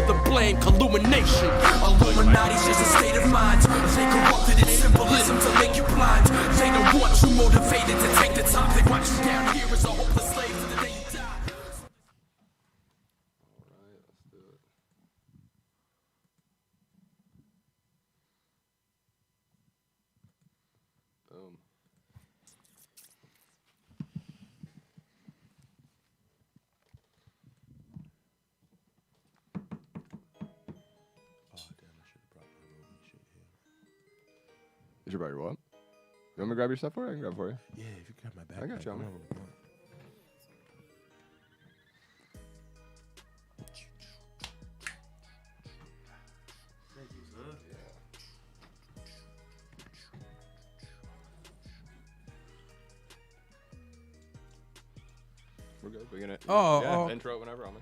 the blame, illumination. Illuminati's just a state of mind. They corrupted its symbolism to make you blind. They don't want you motivated to take the top. They want you down here as a hopeless slave to the day you die. Alright, let's do it. Boom. You should probably what? You want me to grab your stuff for you? I can grab it for you. Yeah, if you grab my bag. I got you, man. Thank you, sir. We're good. We're gonna intro it whenever on me.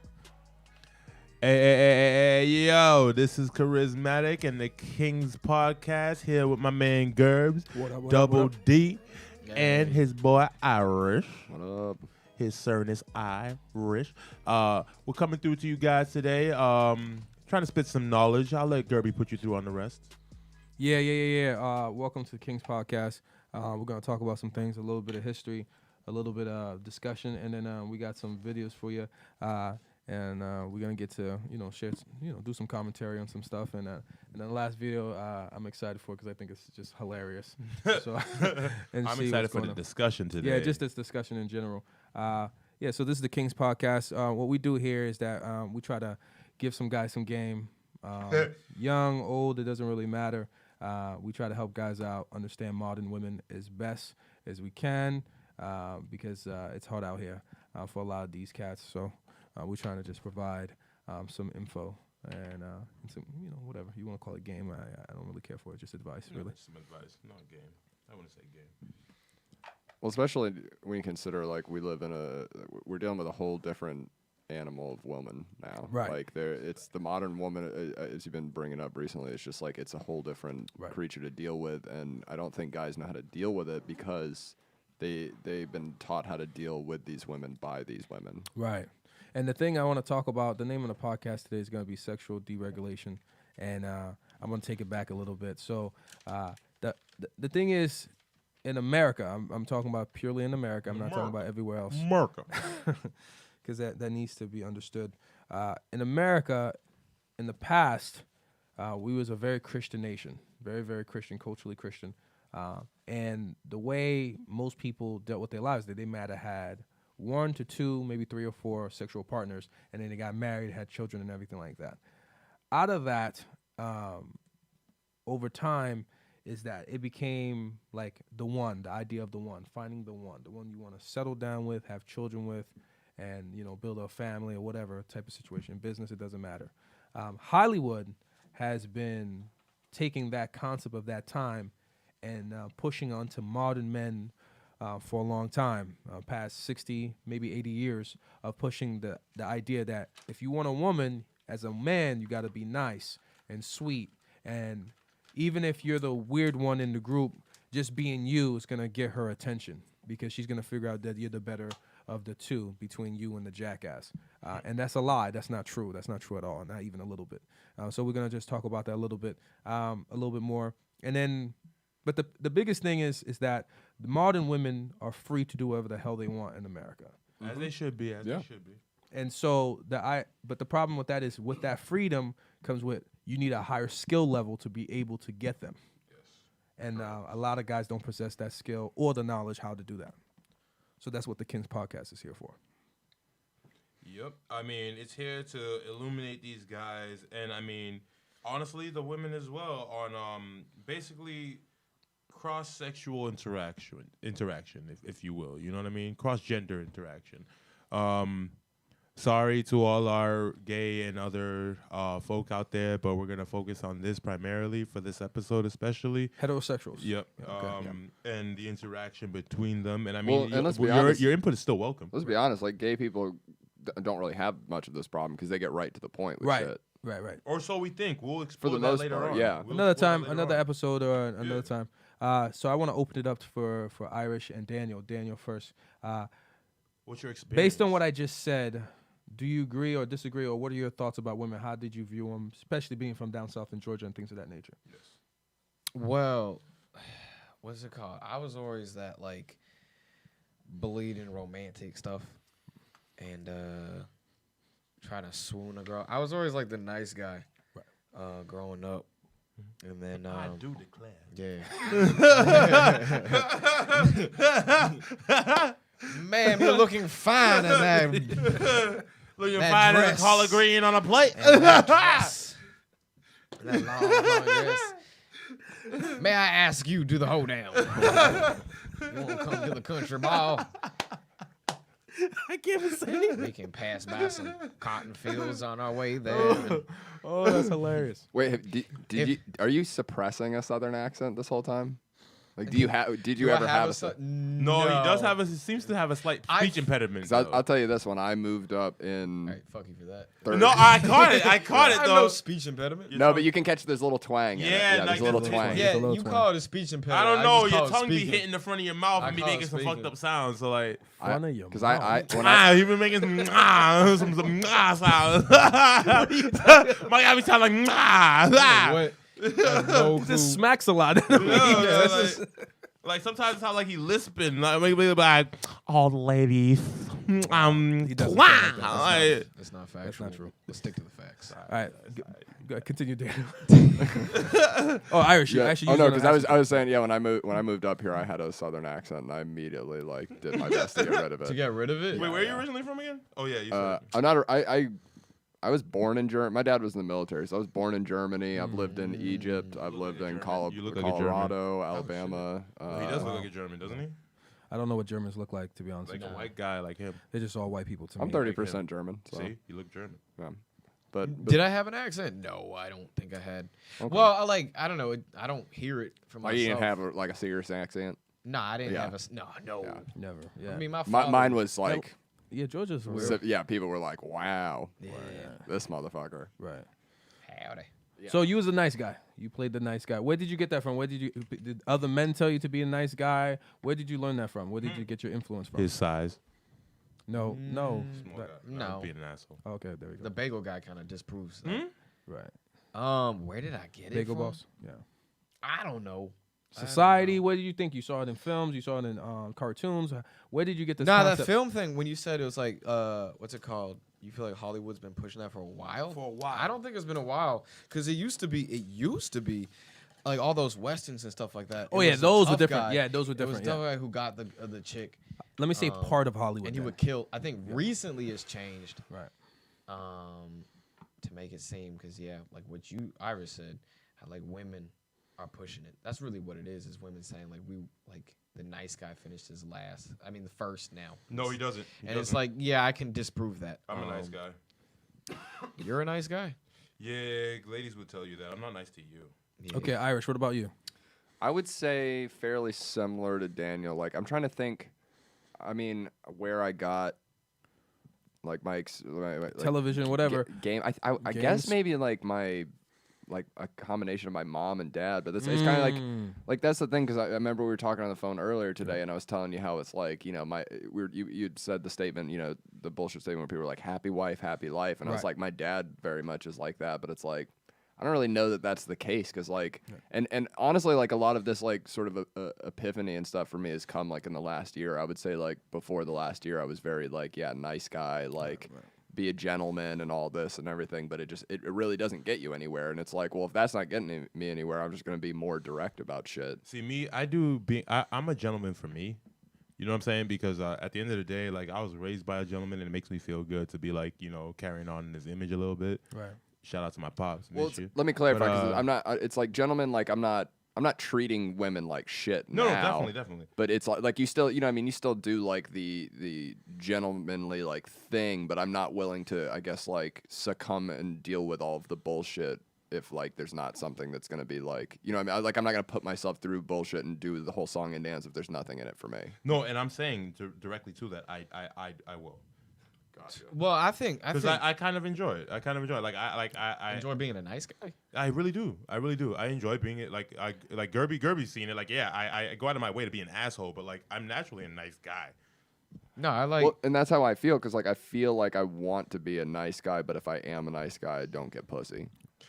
Hey, yo, this is Charismatic and the KINGZ podcast here with my man Gerbs, Double D, and his boy Irish. What up? His surname is Irish. We're coming through to you guys today, trying to spit some knowledge. I'll let Gerby put you through on the rest. Yeah. Welcome to the KINGZ podcast. We're going to talk about some things, a little bit of history, a little bit of discussion, and then we got some videos for you. And we're gonna get to share, do some commentary on some stuff. And then the last video I'm excited for because I think it's just hilarious. So and I'm see excited what's for going the on. discussion today. Yeah, just this discussion in general. So this is the KINGZ podcast. What we do here is that we try to give some guys some game. Young, old, it doesn't really matter. We try to help guys out, understand modern women as best as we can because it's hard out here for a lot of these cats. So we're trying to just provide some info and some, whatever you want to call it, game. I don't really care for it, just advice, really. Some advice, not game. I wouldn't say game. Well, especially when you consider we're dealing with a whole different animal of woman now. Right. Like it's the modern woman, as you've been bringing up recently. It's just it's a whole different creature to deal with, and I don't think guys know how to deal with it because they've been taught how to deal with these women by these women. Right. And the thing I want to talk about, the name of the podcast today is going to be Sexual Deregulation, and I'm going to take it back a little bit. So the thing is, in America, I'm talking about purely in America. I'm not talking about everywhere else. America. Because that needs to be understood. In America, in the past, we was a very Christian nation, very, very Christian, culturally Christian. And the way most people dealt with their lives, they might have had 1 to 2, maybe 3 or 4 sexual partners, and then they got married, had children, and everything like that. Out of that, over time, is that it became like the idea of the one, finding the one you want to settle down with, have children with, and build a family or whatever type of situation. Business, it doesn't matter. Hollywood has been taking that concept of that time and pushing onto modern men for a long time, past 60, maybe 80 years of pushing the idea that if you want a woman, as a man, you got to be nice and sweet. And even if you're the weird one in the group, just being you is going to get her attention because she's going to figure out that you're the better of the two between you and the jackass. And that's a lie. That's not true. That's not true at all, not even a little bit. So we're going to just talk about that a little bit more. And then, but the biggest thing is that the modern women are free to do whatever the hell they want in America. As they should be, they should be. And so but the problem with that is with that freedom comes with you need a higher skill level to be able to get them. Yes. And a lot of guys don't possess that skill or the knowledge how to do that. So that's what the KINGZ podcast is here for. Yep. I mean, it's here to illuminate these guys, and I mean, honestly, the women as well on basically cross-sexual interaction, if you will. You know what I mean? Cross-gender interaction. Sorry to all our gay and other folk out there, but we're gonna focus on this primarily for this episode, especially Heterosexuals. Yep. Okay, and the interaction between them. And I mean, Well, and let's be honest, your input is still welcome. Let's be honest, gay people don't really have much of this problem because they get right to the point with shit. Right. Or so we think. We'll explore For the that most later part, on. yeah. We'll Another explore time, that later another on. episode or another time. So I want to open it up for Irish and Daniel. Daniel first. What's your experience? Based on what I just said, Do you agree or disagree, or what are your thoughts about women? How did you view them, especially being from down south in Georgia and things of that nature? Yes. Well, what's it called? I was always that like bleeding romantic stuff and trying to swoon a girl. I was always like the nice guy growing up. And then I do declare. Yeah. Man, you're looking fine in that. Looking That fine as dress. a collard green on a plate. And that dress. That long dress. May I ask you, do the hold down? You want to come to the country ball? I can't even say it. We can pass by some cotton fields on our way there. Oh, that's hilarious. Wait, are you suppressing a Southern accent this whole time? Like, did you Do I ever have a? No, he does have he seems to have a slight speech impediment. 'Cause I'll tell you this: when I moved up in, All right, fuck you for that. No, I caught it. I caught I it have though. no speech impediment. no, but you can catch this little twang. in it. Yeah, There's like a little this twang. little Yeah, a little you twang. call it a speech impediment. I don't know. just Your call it tongue be speaking. hitting the front of your mouth I and be call it making some speaking. fucked up sounds. So like, Front of your Because mouth. when I he been making some some sounds. My guy be sounding like What? No He just clue. smacks a lot. Like sometimes it sounds like he lisping. Like maybe like all the ladies. He doesn't sound like that. Like, That's not factual. true. Let's stick to the facts. All right, continue, Daniel. Oh, Irish. You Yeah. actually. Oh used no, it on because accent. I was saying when I moved up here, I had a Southern accent, and I immediately like did my best to get rid of To it. get rid of it? wait, where are you originally from again? Oh yeah, you said. I'm not. I was born in Germany. My dad was in the military, so I was born in Germany. I've lived in Egypt. I've lived in You look like a German. Colorado, Alabama. He does look like a German, doesn't he? I don't know what Germans look like, to be honest. Like with a you. white guy like him. They're just all white people to I'm me. 30% German. So, See, you look German. yeah. But Did I have an accent? No, I don't think I had. Okay. Well, I don't know. I don't hear it from Like myself. you didn't have like a serious accent. Nah, I didn't Yeah. have a. No. Yeah. Never. Yeah. I mean, my Mine was like, Yeah, Georgia's weird. so, yeah. People were like, "Wow, Yeah. this motherfucker." Right. Howdy. Yeah. So you was a nice guy. You played the nice guy. Where did you get that from? Did other men tell you to be a nice guy? Where did you learn that from? Where did you get your influence from? His size. No. Small That- guy. No. Being an asshole. Okay, there we go. The bagel guy kind of disproves that. Right. Where did I get it Bagel from? boss. Yeah. I don't know. Society. Where did you think you saw it in films? You saw it in cartoons. Where did you get this? Nah, that concept? film thing, when you said it was like, what's it called? You feel like Hollywood's been pushing that for a while? For a while. I don't think it's been a while. Because it used to be like all those westerns and stuff like that. Oh, It yeah, was a those were tough different. guy. Yeah, those were It was different, a tough yeah. guy who got the chick. Let me say part of Hollywood. And he then. would kill. I think recently it's changed Right. to make it seem, because, yeah, like what you, Iris said, how like women are pushing it. That's really what it is women saying like the nice guy finished his last. I mean, the first now. No, he doesn't. He And it's doesn't. like, yeah, I can disprove that. I'm a nice guy. You're a nice guy. Yeah, ladies would tell you that. I'm not nice to you. Yeah. Okay, Irish. What about you? I would say fairly similar to Daniel. Like I'm trying to think. I mean, where I got like my like, Television, whatever. game. I Games? guess maybe like a combination of my mom and dad. But it's kind of like that's the thing because I remember we were talking on the phone earlier today, and I was telling you how it's like you'd said the statement, the bullshit statement where people were like happy wife, happy life, and I was Right. like my dad very much is like that, but it's like. I don't really know that that's the case because like, and honestly, like a lot of this like sort of epiphany and stuff for me has come like in the last year. I would say like before the last year, I was very like, yeah, nice guy, like be a gentleman and all this and everything. But it really doesn't get you anywhere. And it's like, well, if that's not getting me anywhere, I'm just gonna be more direct about shit. See, me, I'm a gentleman for me. You know what I'm saying? Because at the end of the day, like I was raised by a gentleman, and it makes me feel good to be like, carrying on in his image a little bit. Right. Shout out to my pops. Well, Miss you. let me clarify But, because I'm not. It's like gentlemen, like I'm not treating women like shit. No, now, definitely. But it's like you still, what I mean, you still do like the gentlemanly like thing, but I'm not willing to, I guess, like succumb and deal with all of the bullshit if like there's not something that's gonna be like, what I mean, like I'm not gonna put myself through bullshit and do the whole song and dance if there's nothing in it for me. No, and I'm saying directly to that, I will. Gotcha. Well, I think Because I kind of enjoy it. I enjoy being a nice guy. I really do. I enjoy being it. Like Gerby's seen it. Like, yeah, I go out of my way to be an asshole, but like I'm naturally a nice guy. No, I like. Well, and that's how I feel, because like I feel like I want to be a nice guy, but if I am a nice guy, I don't get pussy.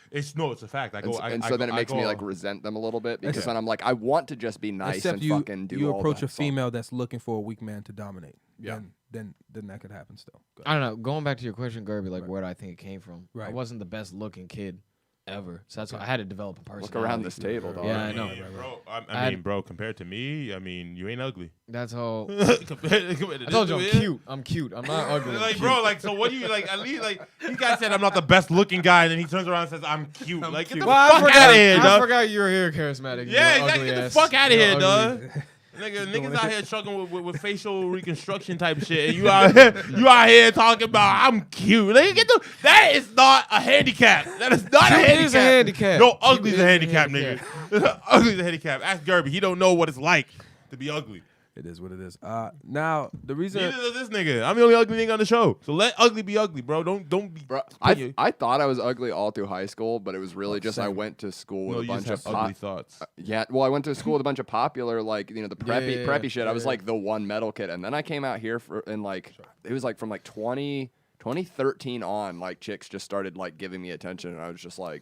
It's a fact. And so then it makes me like resent them a little bit, because then I'm like, I want to just be nice Except and fucking do you all approach that a female that's looking for a weak man to dominate. Yeah. Then that could happen still. Go I don't know. Going back to your question, Gerby, like Right. where do I think it came from? I Right. wasn't the best looking kid ever, so that's why I had to develop a personality. Look around this table, dog. Yeah, I know. Bro, I mean, bro, compared to me, I mean, you ain't ugly. That's all. compared to I told you I'm this, cute. I'm cute. I'm not ugly. I'm Like, cute. bro, like, so what do you like? At least, like, you guys said I'm not the best looking guy, and then he turns around and says I'm cute. Like, get the Well, fuck out of here, I dog. forgot you were here, charismatic. Yeah, you exactly. ugly Get the ass. fuck out of You're here, ugly. dog. Niggas out here struggling with facial reconstruction type shit, and you out here talking about I'm cute. Like, that is not a handicap. That is not a Cute handicap. is a handicap. No, Cute ugly's is a a handicap, handicap. nigga. Ugly's a handicap. Ask Gerby. He don't know what it's like to be ugly. It is what it is. Now the reason Neither does this nigga. I'm the only ugly nigga on the show. So let ugly be ugly, bro. Don't be. Bro, put your- I thought I was ugly all through high school, but it was really just I same. went to school with No, a you bunch just of have ugly thoughts. yeah, well, I went to school with a bunch of popular, like, you know, the preppy Yeah, preppy shit. I was yeah. like the one metal kid, and then I came out here and like it was like from like 2013 on, like chicks just started like giving me attention, and I was just like,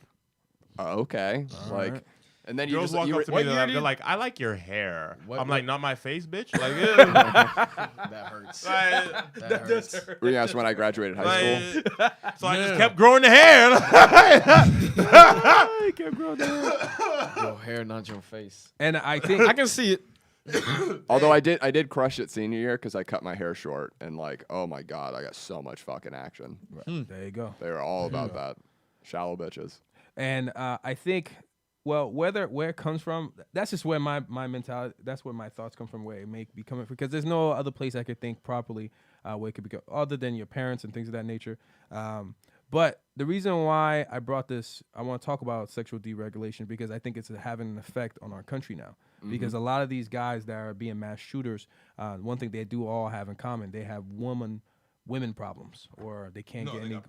oh, okay, like. right. And then you Girls just walk you up were, to what me, year they're did you- like, I like your hair. What- I'm what- like, not my face, bitch. Like, yeah. That hurts. Like, That hurts. were you asked when I graduated high school? like, so I just kept growing the hair. Your hair, not your face. and I think I can see it. Although I did crush it senior year because I cut my hair short, and like, oh my god, I got so much fucking action. there you go. They were all about that. Shallow bitches. And I think, well, where it comes from, that's just where my mentality, that's where my thoughts come from, where it may be coming from, because there's no other place I could think properly where it could be other than your parents and things of that nature. But the reason why I brought this, I want to talk about sexual deregulation, because I think it's having an effect on our country now. Because a lot of these guys that are being mass shooters, one thing they do all have in common, they have women problems, or they can't get any.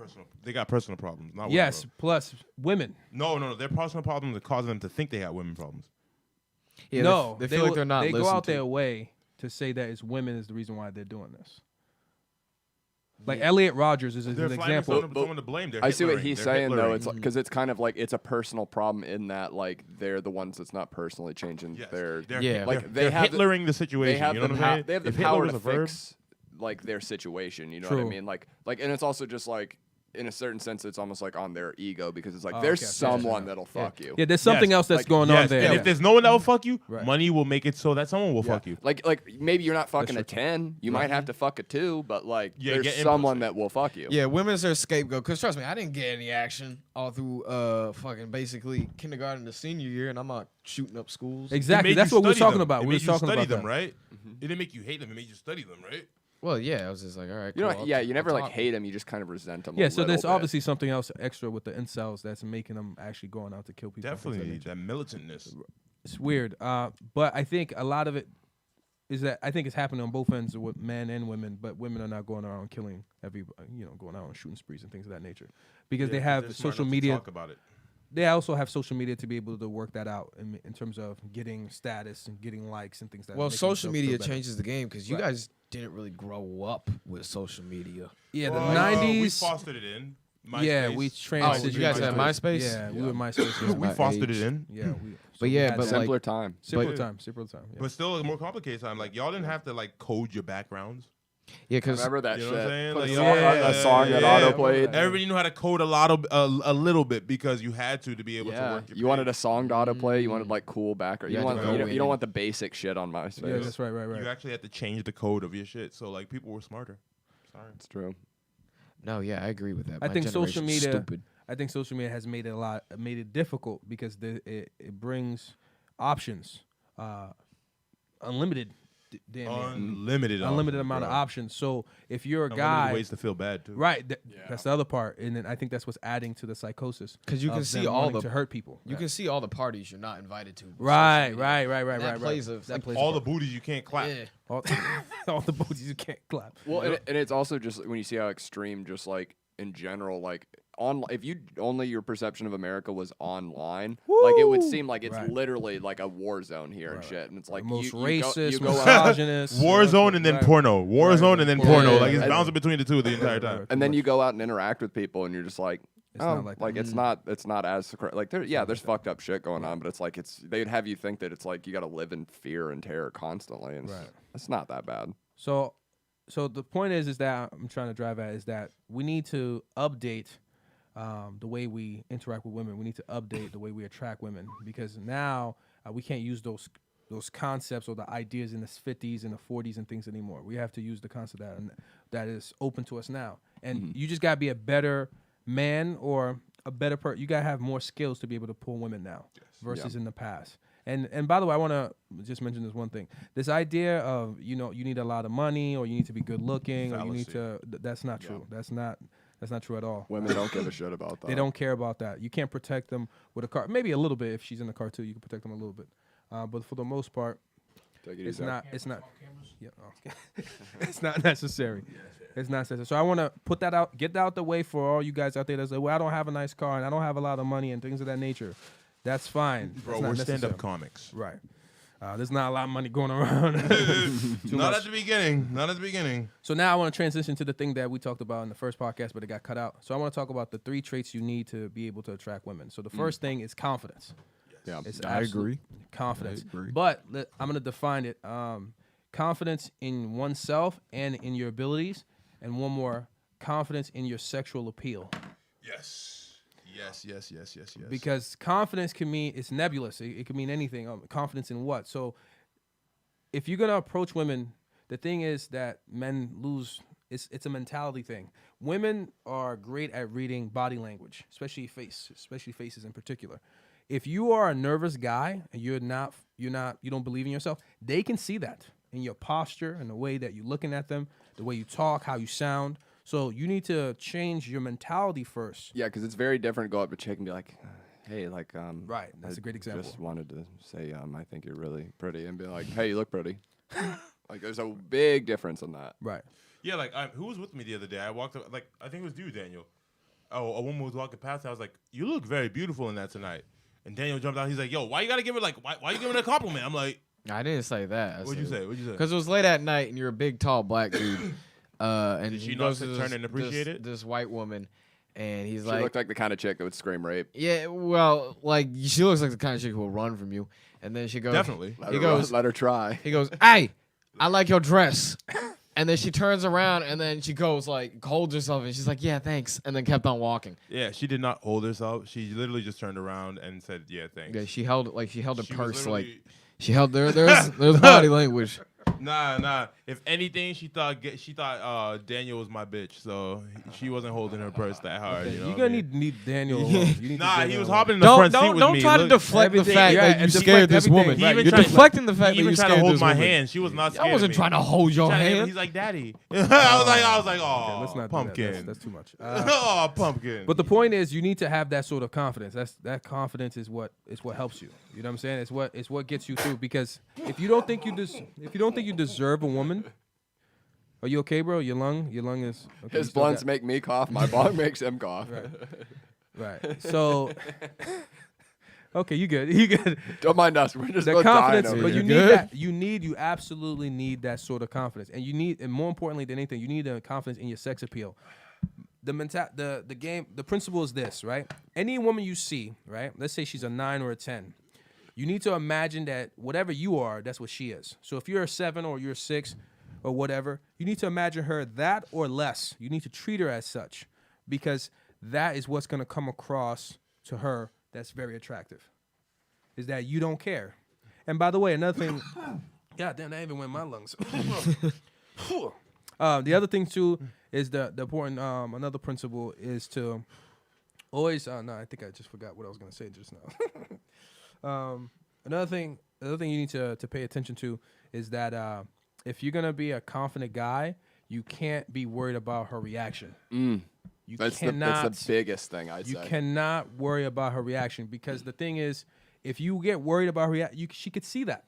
They got personal problems. Not Yes, women, plus women. bro. No. Their personal problems are causing them to think they have women problems. Yeah, No, they feel like they're not They go listened out to. their way to say that it's women is the reason why they're doing this. Like Elliot Rogers is an They're finding example. someone to blame. They're I see what Hitlering. he's They're saying though. Hitlering. It's because it's kind of like it's a personal problem in that like they're the ones that's not personally changing Yes. their They're, Yeah. they're, like they're they have Hitlering the situation. they have you know the what I'm saying? they have the If Hitler power was to a verb, fix like their situation. You know what I True. mean? Like and it's also just like in a certain sense it's almost like on their ego because it's like Oh, there's okay. someone that'll fuck you. Yeah, there's something Yes, else that's like, going on yes, there. and if there's no one that will fuck you, Right. money will make it so that someone will fuck you. Like maybe you're not fucking true. a 10. You might have to fuck a 2, but like Yeah, there's get someone impulse. that will fuck you. Yeah, women's their scapegoat. Cause trust me, I didn't get any action all through fucking basically kindergarten to senior year, and I'm not shooting up schools. Exactly. It made That's you what we were study talking them. about. It We were made you talking study about them, that. right? It didn't make you hate them. It made you study them, right? Well, yeah, I was just like, all right, You know, cool, yeah, I'll- you never I'll like talk. hate them. You just kind of resent them. Yeah, a so little there's bit. obviously something else extra with the incels that's making them actually going out to kill people. and things of that Definitely nature. that militantness. It's weird. But I think a lot of it is that I think it's happening on both ends with men and women, but women are not going around killing going out on shooting sprees and things of that nature, because they have They're smart social enough to media. Talk about it. They also have social media to be able to work that out in terms of getting status and getting likes and things that. Well, make social themselves media feel better. changes the game because you Right. guys didn't really grow up with social media. Yeah, the We '90s. fostered it in. Yeah, MySpace. we Oh, transitioned. you guys had MySpace? Yeah, we were MySpace. We my fostered age. it in. Yeah, But yeah, had but that. like- Simpler time. simpler but- time, simpler time. Yeah. But still a more complicated time. Like y'all didn't have to like code your backgrounds. Yeah, because Remember that You know shit? what I'm saying? Put Like, a song, yeah, a song that yeah. auto played. Everybody knew how to code a little bit because you had to be able to Yeah, work. Your you wanted page. a song to autoplay. You wanted like cool background. You You, had to want, go you, don't, in you don't and- want the basic shit on MySpace. Yeah, that's right, right, right. You actually had to change the code of your shit. So like people were smarter. Sorry. It's true. no, yeah, I agree with that. I My think social generation's media. stupid. I think social media has made it difficult because it brings options, unlimited, damn near. Unlimited amount of options. So if you're a Unlimited guy, ways to feel bad too. right, that's the other part, and then I think that's what's adding to the psychosis. 'Cause you can of see them all wanting the- to hurt people. You can see all the parties you're not invited to. with Right, social right, media. right, right, That right. plays right. a- That like, plays All a the part. booties you can't clap. Yeah. all the booties you can't clap. Well, and it's also just when you see how extreme, just like in general, like if you only your perception of America was online, like it would seem like it's Right. literally like a war zone here and shit. And it's like most you racist, go out, misogynist, Warzone and then right. porno. Warzone and then porno. Yeah, Like it's right. bouncing between the two the entire time. Right. and then you go out and interact with people, and you're just like. It's Oh, not like like that. it's not as like there's fucked up shit going on, but it's like they'd have you think that it's like you got to live in fear and terror constantly, and Right. it's not that bad. So the point is that I'm trying to drive at is that we need to update the way we interact with women. We need to update the way we attract women, because now we can't use those concepts or the ideas in the 50s and the 40s and things anymore. We have to use the concept that is open to us now. And you just gotta be a better man or a better person. You gotta have more skills to be able to pull women now versus in the past. And by the way, I want to just mention this one thing. This idea of you need a lot of money or you need to be good looking or you need to that's not true. That's not true at all. Women don't give a shit about that. They don't care about that. You can't protect them with a car. Maybe a little bit if she's in the car too. You can protect them a little bit. But for the most part, Take it it's easy. not. Yeah, it's not necessary. It's not necessary. So I want to put that out, get that out the way for all you guys out there that say, "Well, I don't have a nice car and I don't have a lot of money and things of that nature." That's fine. Bro, That's not we're necessary. stand-up comics. Right. There's not a lot of money going around. Too Not much. at the beginning. Not at the beginning. So now I want to transition to the thing that we talked about in the first podcast, but it got cut out. So I want to talk about the 3 traits you need to be able to attract women. So the first thing is confidence. Yeah. It's I absolute agree. confidence. I agree. But I'm going to define it. Confidence in oneself and in your abilities. And one more, confidence in your sexual appeal. Yes. Yes. Because confidence can mean, it's nebulous. It can mean anything. Confidence in what? So if you're going to approach women, the thing is that men lose, it's a mentality thing. Women are great at reading body language, especially faces in particular. If you are a nervous guy and you don't believe in yourself, they can see that in your posture and the way that you're looking at them, the way you talk, how you sound. So you need to change your mentality first. Yeah, because it's very different to go up to a chick and be like, hey, like, Right, that's a great example. Just wanted to say, I think you're really pretty, and be like, hey, you look pretty. Like, there's a big difference in that. Right. Yeah, like who was with me the other day? I walked up, like I think it was you, Daniel. Oh, a woman was walking past. I was like, "You look very beautiful in that tonight." And Daniel jumped out. He's like, "Yo, why you gotta give her why you giving her a compliment?" I'm like, I didn't say that. "What'd you say? Because it was late at night and you're a big, tall black dude. And Did she he not goes to turn and appreciate it? This white woman, and he's She like, looked like the kind of chick that would scream rape. yeah, well, like she looks like the kind of chick who will run from you. And then she goes, Definitely. Let He her goes, let her try. he goes, hey, I like your dress. And then she turns around and then she goes like holds herself and she's like, yeah, thanks. And then kept on walking. Yeah, she did not hold herself. She literally just turned around and said, "Yeah, thanks." Yeah, she held her She was purse like literally- she held there's body language. Nah. If anything, she thought Daniel was my bitch, so she wasn't holding her purse that hard. You know You're what I gonna mean? need Daniel alone. You need Nah, Daniel he was alone. hopping in the front seat with Don't me. try to Look, deflect the everything- fact yeah, that you and scared deflect this everything. woman. He even You're tried to- deflecting the fact He that even you tried scared to hold this my woman. hand. She was not scared. I wasn't of me. trying to hold your hand. He's like, "Daddy." I was like, Okay, "Oh, let's not do pumpkin." that. That's too much. Oh, pumpkin. But the point is, you need to have that sort of confidence. That confidence is what helps you. You know what I'm saying? It's what gets you through. Because if you don't think you deserve a woman, are you okay, bro? Your lung is. Okay, His you still blunts got- make me cough. My bong makes him cough. right. So, okay, you good. You good. Don't mind us. We're just The both dying confidence, over but here. you need that. You absolutely need that sort of confidence, and more importantly than anything, you need the confidence in your sex appeal. The principle is this, right? Any woman you see, right? Let's say she's a 9 or a 10. You need to imagine that whatever you are, that's what she is. So if you're a 7 or you're a 6 or whatever, you need to imagine her that or less. You need to treat her as such, because that is what's going to come across to her that's very attractive, is that you don't care. And by the way, another thing, God damn, that even went in my lungs. The other thing too is the important, another principle is to always, no, I think I just forgot what I was going to say just now. Another thing you need to pay attention to is that if you're going to be a confident guy, you can't be worried about her reaction. You That's cannot, the biggest thing I'd you say. cannot worry about her reaction, because the thing is, if you get worried about her she could see that.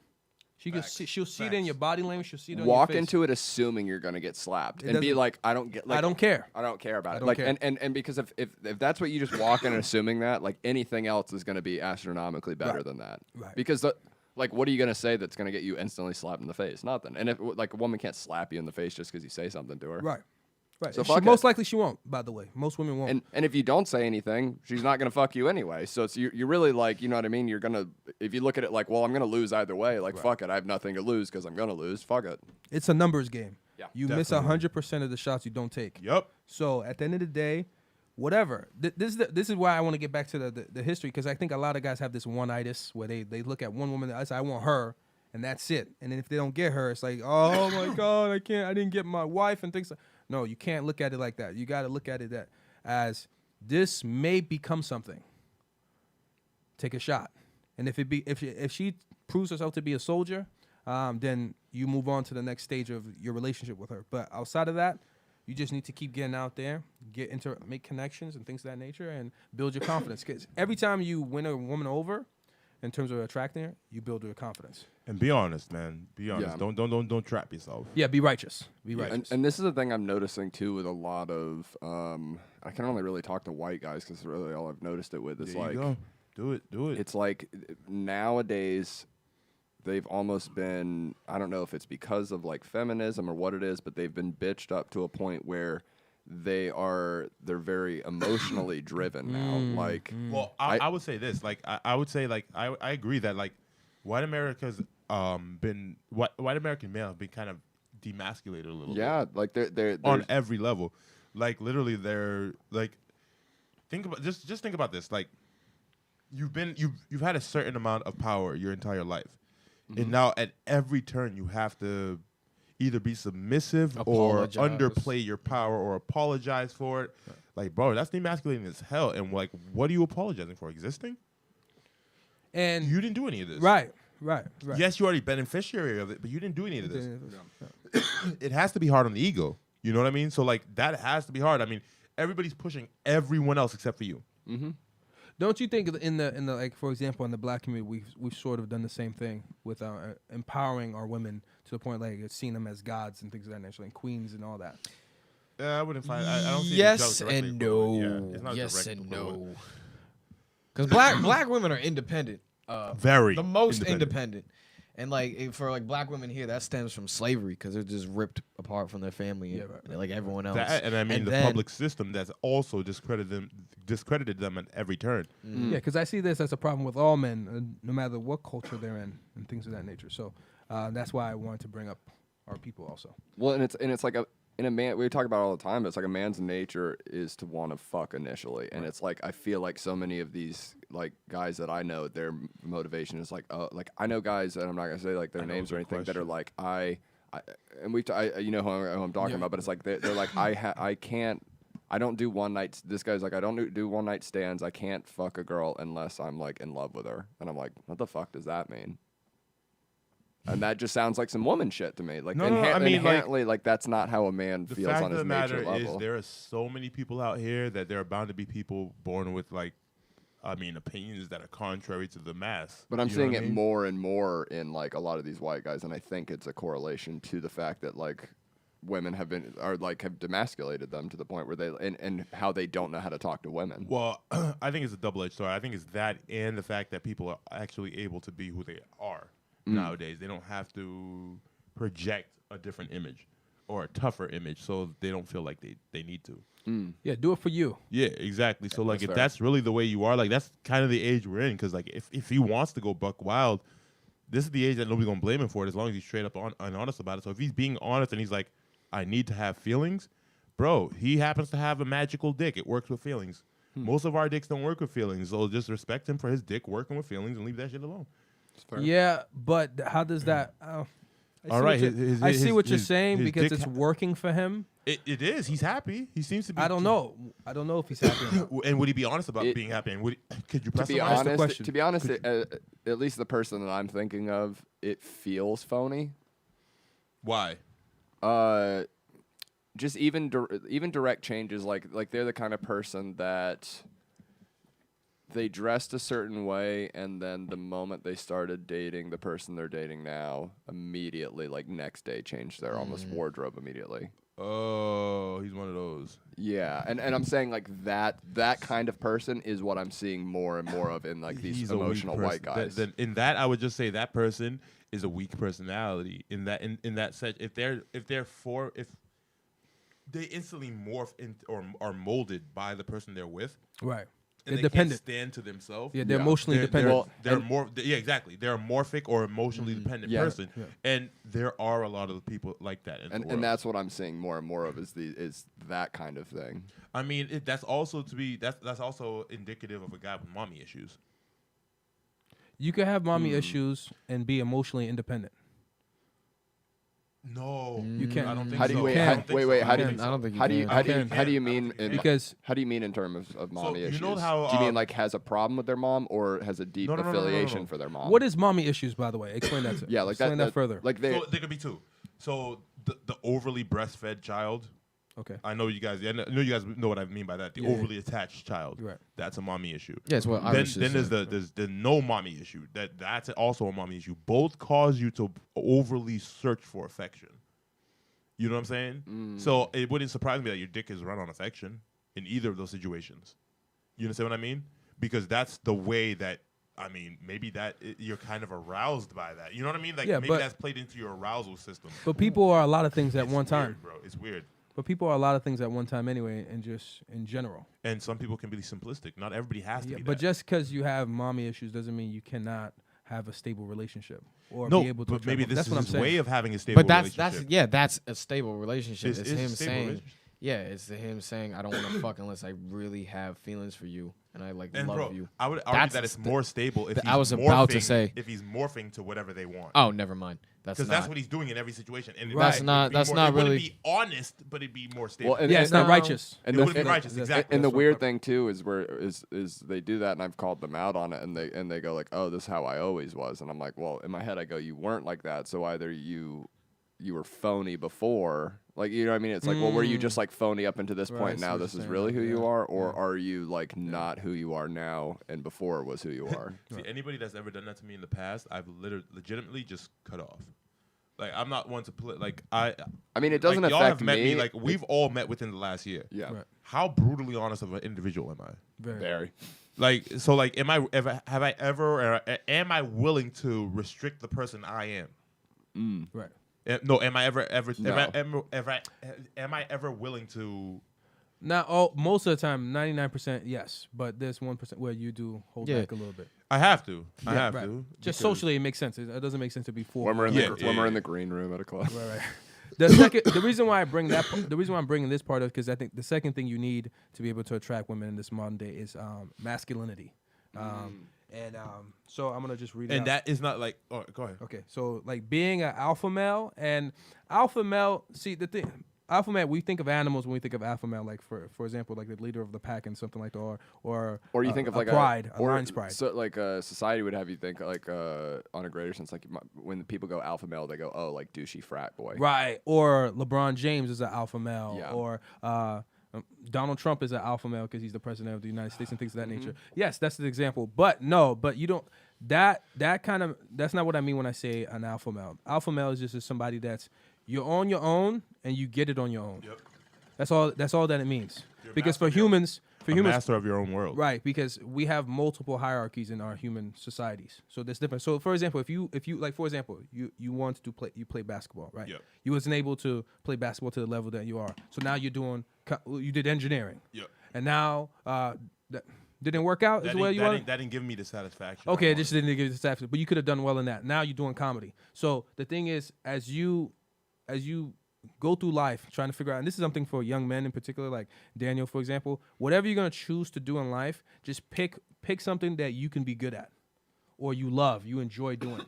She can Facts. see, she'll see it in Facts. your body language. She'll see it on Walk your face. into it assuming you're gonna get slapped It and be doesn't- like, I don't get. Like, I don't care. I don't care about I it. don't Like, care. and because if that's what you just walk in assuming that, like anything else is gonna be astronomically better Right. than that. Right. Because like, what are you gonna say that's gonna get you instantly slapped in the face? Nothing. And if like a woman can't slap you in the face just because you say something to her. Right. Right. So She- fuck most it. likely she won't. By the way, most women won't. And if you don't say anything, she's not gonna fuck you anyway. So it's you're really like, you know what I mean? You're gonna, if you look at it like, well, I'm gonna lose either way. Like, fuck it, I have nothing to lose because I'm gonna lose. Fuck it. It's a numbers game. Yeah, You miss definitely. 100% of the shots you don't take. Yup. So at the end of the day, whatever. This is why I want to get back to the history, because I think a lot of guys have this one-itis where they look at one woman, I say I want her, and that's it. And then if they don't get her, it's like, oh my God, I didn't get my wife and things. No, you can't look at it like that. You got to look at it as this may become something. Take a shot, and if she proves herself to be a soldier, then you move on to the next stage of your relationship with her. But outside of that, you just need to keep getting out there, make connections and things of that nature, and build your confidence. Because every time you win a woman over, in terms of attracting her, you build her confidence. And be honest, man. Be honest. Yeah. Don't trap yourself. Yeah, be righteous. Be Yeah, righteous. and this is the thing I'm noticing too with a lot of I can only really talk to white guys because really all I've noticed it with is There like you go. Do it. it's like nowadays they've almost been, I don't know if it's because of like feminism or what it is, but they've been bitched up to a point where they're very emotionally driven now. Like Well, I would say this. Like, I would say, like, I agree that, like, white America's white American male have been kind of demasculated a little bit. yeah, like they're On every level. Like, literally, they're, like, just think about this. Like, you've had a certain amount of power your entire life. And now at every turn you have to either be submissive Apologize. or underplay your power or apologize for it. Like, bro, that's demasculating as hell. And like, what are you apologizing for? Existing? and You didn't do any of this. right. Yes, you already beneficiary of it, but you didn't do any of this. It has to be hard on the ego. You know what I mean? So like that has to be hard. I mean, everybody's pushing everyone else except for you. Don't you think in the like, for example, in the black community, we've sort of done the same thing with empowering our women to the point like seeing them as gods and things of that nature, and queens and all that. I wouldn't find. I don't see Yes it directly and equivalent. no. Yeah, it's not Yes direct and equivalent. no. Because black women are independent. Very the most independent. And like for like black women here, that stems from slavery because they're just ripped apart from their family, Yeah, and, right. like everyone else. That, and I mean the then- public system that's also discredited them at every turn. Yeah, because I see this as a problem with all men, no matter what culture they're in, and things of that nature. So that's why I wanted to bring up our people also. well, and it's like in a man, we talk about it all the time, but it's like a man's nature is to want to fuck initially. And it's like, I feel like so many of these like guys that I know, their motivation is like I know guys, and I'm not going to say like their I know names it's or a anything, that are question. like, and you know who I'm talking about, but it's like, they're like, I don't do one night. This guy's like, I don't do one night stands. I can't fuck a girl unless I'm like in love with her. And I'm like, what the fuck does that mean? And that just sounds like some woman shit to me. Like, No, I mean, like, inherently, like that's not how a man The feels fact on of his the matter nature level. is there are so many people out here that there are bound to be people born with like, I mean, opinions that are contrary to the mass. But I'm You know seeing what I it mean? more and more in like a lot of these white guys, and I think it's a correlation to the fact that like women have demasculated them to the point where they and how they don't know how to talk to women. Well, I think it's a double-edged sword. I think it's that and the fact that people are actually able to be who they are nowadays. They don't have to project a different image or a tougher image, so they don't feel like they need to. Yeah, do it for you. Yeah, exactly. So like, that's if fair. that's really the way you are, like that's kind of the age we're in. Because like, if he wants to go buck wild, this is the age that nobody's gonna blame him for it as long as he's straight up and honest about it. So if he's being honest and he's like, I need to have feelings, bro, he happens to have a magical dick. It works with feelings. Most of our dicks don't work with feelings, so just respect him for his dick working with feelings and leave that shit alone. Yeah, but how does that? All right, I see what you're his saying because dick it's working for him. It is. He's happy. He seems to be. I don't know. I don't know if he's happy or not. And would he be honest about It- being happy? And could you To press be him on it? the honest, question. to be honest, at least the person that I'm thinking of, it feels phony. Why? Just even direct changes, like they're the kind of person that they dressed a certain way, and then the moment they started dating the person they're dating now, immediately, like next day, changed their almost wardrobe immediately. Oh, he's one of those. Yeah, and I'm saying like that kind of person is what I'm seeing more and more of in like these He's a weak emotional white person. guys. Then in that, I would just say that person is a weak personality. In that set, if they instantly morph or are molded by the person they're with, Right. and They're they dependent. can't stand to themselves. Yeah, they're emotionally dependent. They're more. Yeah, exactly. They're a morphic or emotionally dependent Yeah. person, and there are a lot of people like that in the world. and that's what I'm seeing more and more of is that kind of thing. I mean, that's also indicative of a guy with mommy issues. You can have mommy issues and be emotionally independent. No, You can't. I don't think How do you so. wait? can. I How, don't think wait, so. wait. How do I you? don't think you How do you? can. How do you? You How do you can't. mean? I don't Because How do you mean in terms of mommy you issues? know how, do you mean like has a problem with their mom or has a deep No, no, no, no, no, no, affiliation no. for their mom? what is mommy issues, by the way? Explain that. Yeah, like explain that further. Like they. So there could be two. So the overly breastfed child. Okay. I know you guys. I know you guys know what I mean by that. The Yeah, yeah. overly attached child. Right. That's a mommy issue. Yeah, it's what Then Irish is there's saying. the no mommy issue. That's also a mommy issue. Both cause you to overly search for affection. You know what I'm saying? So it wouldn't surprise me that your dick is run on affection in either of those situations. You understand what I mean? Because that's the way that. I mean, maybe you're kind of aroused by that. You know what I mean? Like Yeah, maybe but- that's played into your arousal system. But people are a lot of things at It's one weird, time. bro. It's weird. But people are a lot of things at one time anyway, and just in general. And some people can be simplistic. Not everybody has to Yeah, be but that. just because you have mommy issues doesn't mean you cannot have a stable relationship or No, be able to. but maybe attract- this that's is what I'm his saying. way of having a stable But that's relationship. that's a stable relationship. It's It's a him stable saying, relationship. yeah, it's him saying, I don't want to fuck unless I really have feelings for you and I like And love bro, you. I would argue That's that it's the- more stable if he's I was about to morphing- say. if he's morphing to whatever they want. Oh, never mind. That's Because not. that's what he's doing in every situation. And Right. That's not- that's not it wouldn't really- be honest, but it'd be more stable. Well, and, Yeah, and, it's not No. righteous. and it the- wouldn't be righteous, exactly. And the That's what weird I'm- thing too is they do that, and I've called them out on it, and they go like, "Oh, this is how I always was," and I'm like, "Well, in my head, I go, you weren't like that, so either you were phony before, like you know what I mean? It's like, well, were you just like phony up until this Right, I point? see Now what this you're is saying, really who you yeah, are, or are you like not who you are now, and before was who you are? See, anybody that's ever done that to me in the past, I've legitimately just cut off. Like, I'm not one to play. Like, I mean, it doesn't like, y'all affect have met me. me. Like, we've all met within the last year. Yeah, Right. How brutally honest of an individual am I? very. Like, so, like, am I willing to restrict the person I am? Right. No, am I ever No. am I ever willing to? Not most of the time, 99% yes, but there's 1% where you do hold Yeah. back a little bit. I have to. I Yeah, have right. to. Just because- socially, it makes sense. It doesn't make sense to be full. When we're in Yeah, the yeah, when we're in yeah. the green room at a club. Right. The reason why I bring that, the reason why I'm bringing this part of, because I think the second thing you need to be able to attract women in this modern day is masculinity. So I'm gonna just read it And out. that is not like. Oh, go ahead. Okay, so like being an alpha male and alpha male. See the thing, alpha male. We think of animals when we think of alpha male, like for example, like the leader of the pack and something like that, or Or you think of like pride, or lion's pride. So like society would have you think like on a greater sense, like when people go alpha male, they go, oh, like douchey frat boy. Right, or LeBron James is an alpha male, Yeah. or Donald Trump is an alpha male because he's the president of the United States and things of that Mm-hmm. nature. Yes, that's the example. But no, but you don't. That's not what I mean when I say an alpha male. Alpha male is just somebody that's you're on your own and you get it on your own. Yep. That's all that it means. You're a Because master for of your- humans, master of your own world. right? Because we have multiple hierarchies in our human societies, so that's different. So, for example, if you like, for example, you want to play basketball, right? Yep. You wasn't able to play basketball to the level that you are, so now you did engineering, Yep. and now that didn't work out as well. That didn't give me the satisfaction. I Okay, wanted. this didn't give you the satisfaction, but you could have done well in that. Now you're doing comedy. So the thing is, as you go through life trying to figure out, and this is something for young men in particular, like Daniel, for example, whatever you're gonna choose to do in life, just pick something that you can be good at, or you love, you enjoy doing.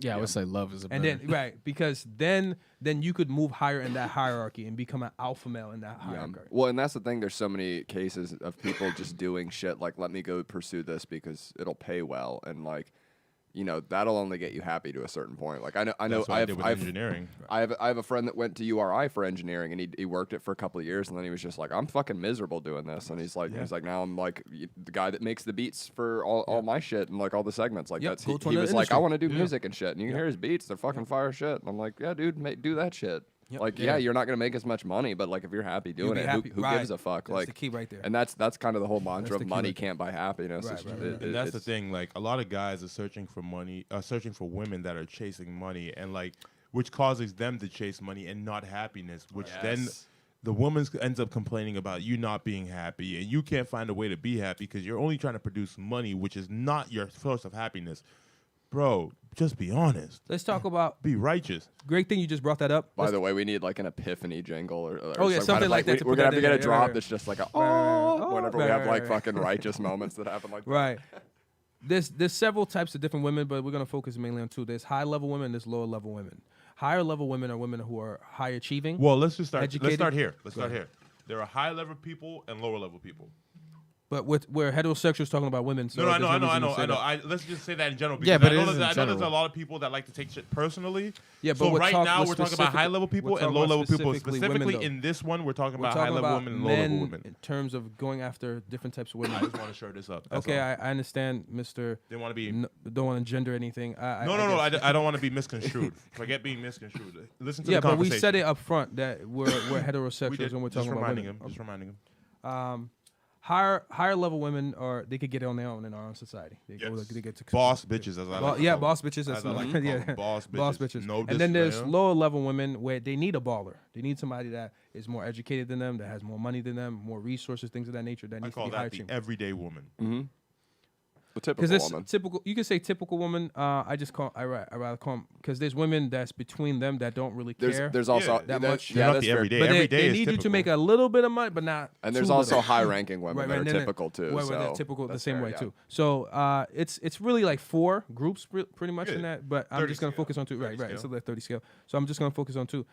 Yeah, I would say love is a And better. then right, because then you could move higher in that hierarchy and become an alpha male in that Yeah. hierarchy. Well, and that's the thing. There's so many cases of people just doing shit like, let me go pursue this because it'll pay well, and like, you know, that'll only get you happy to a certain point. Like I know That's what I did with engineering. I have a friend that went to URI for engineering, and he worked it for a couple of years, and then he was just like, I'm fucking miserable doing this, and he's like now I'm like the guy that makes the beats for all my shit and like all the segments. Like that's go to he another was like, I industry. want to do music and shit, and you can hear his beats, they're fucking fire shit. And I'm like, yeah, dude, do that shit. Yep. Like, yeah, you're not gonna make as much money, but like if you're happy doing be it, happy. who Right. gives a fuck? That's like the key right there. And that's kind of the whole mantra the of key money right there. can't buy happiness. Right, It's- right, right. And that's the it's- thing. Like a lot of guys are searching for money, searching for women that are chasing money, and like which causes them to chase money and not happiness. Which then Yes. the woman ends up complaining about you not being happy, and you can't find a way to be happy because you're only trying to produce money, which is not your source of happiness. Bro, just be honest. Let's talk about. Be righteous. Great thing you just brought that up. By the way, we need like an epiphany jingle or Oh, yeah, some something kind of, like that to We're put gonna that have to in get a there, drop right. that's just like a right. whenever we Right, have right, like right. fucking righteous moments that happen like that. Right. There's several types of different women, but we're gonna focus mainly on two. There's high level women. There's lower level women. Higher level women are women who are high achieving. Well, let's just start. Educated? Let's start here. Let's start here. There are high level people and lower level people. But where heterosexuals talking about women. So No, I there's know. women who say that. Let's just say that in general. Yeah, because but I it know is that- in I know there's a general. lot of people that like to take shit personally. Yeah, but so we're right talk- now we're we're talking about high level people we're and talking low about level people. specifically Specifically women, in this one, we're talking We're about high talking level about women and low level men women. in terms of going after different types of women. I just want to share this up. That's Okay, all. I understand, Mister. They want to be. Don't want to gender anything. No. guess- I don't want to be misconstrued. Forget being misconstrued. Listen to Yeah, the but we conversation. said it up front that we're We heterosexuals did. and we're Just talking about reminding women. him. Just reminding him. Higher level women they could get on their own in our own society. They Yes. they get to Boss bitches, as I like. to yeah, call boss them. bitches. That's As I like to call them, boss boss bitches. bitches. No And then there's disclaimer. lower level women where they need a baller. They need somebody that is more educated than them, that has more money than them, more resources, things of that nature. That I needs to call be high that the achieving. everyday woman. The typical Because it's woman. typical. You can say typical woman. I rather call them because there's women that's between them that don't really care. There's also Yeah, that much. They're not that's the fair. everyday. but Every they day is need you to typical. make a little bit of money, but not. And there's too also little. high-ranking women Right, that are and then typical too. Where so they're typical the that's same fair, way yeah. too. So it's really like 4 groups pretty much in Yeah, that. But I'm 30 just gonna scale, focus on 2. 30 Right. It's scale. like 30 scale. So I'm just gonna focus on 2.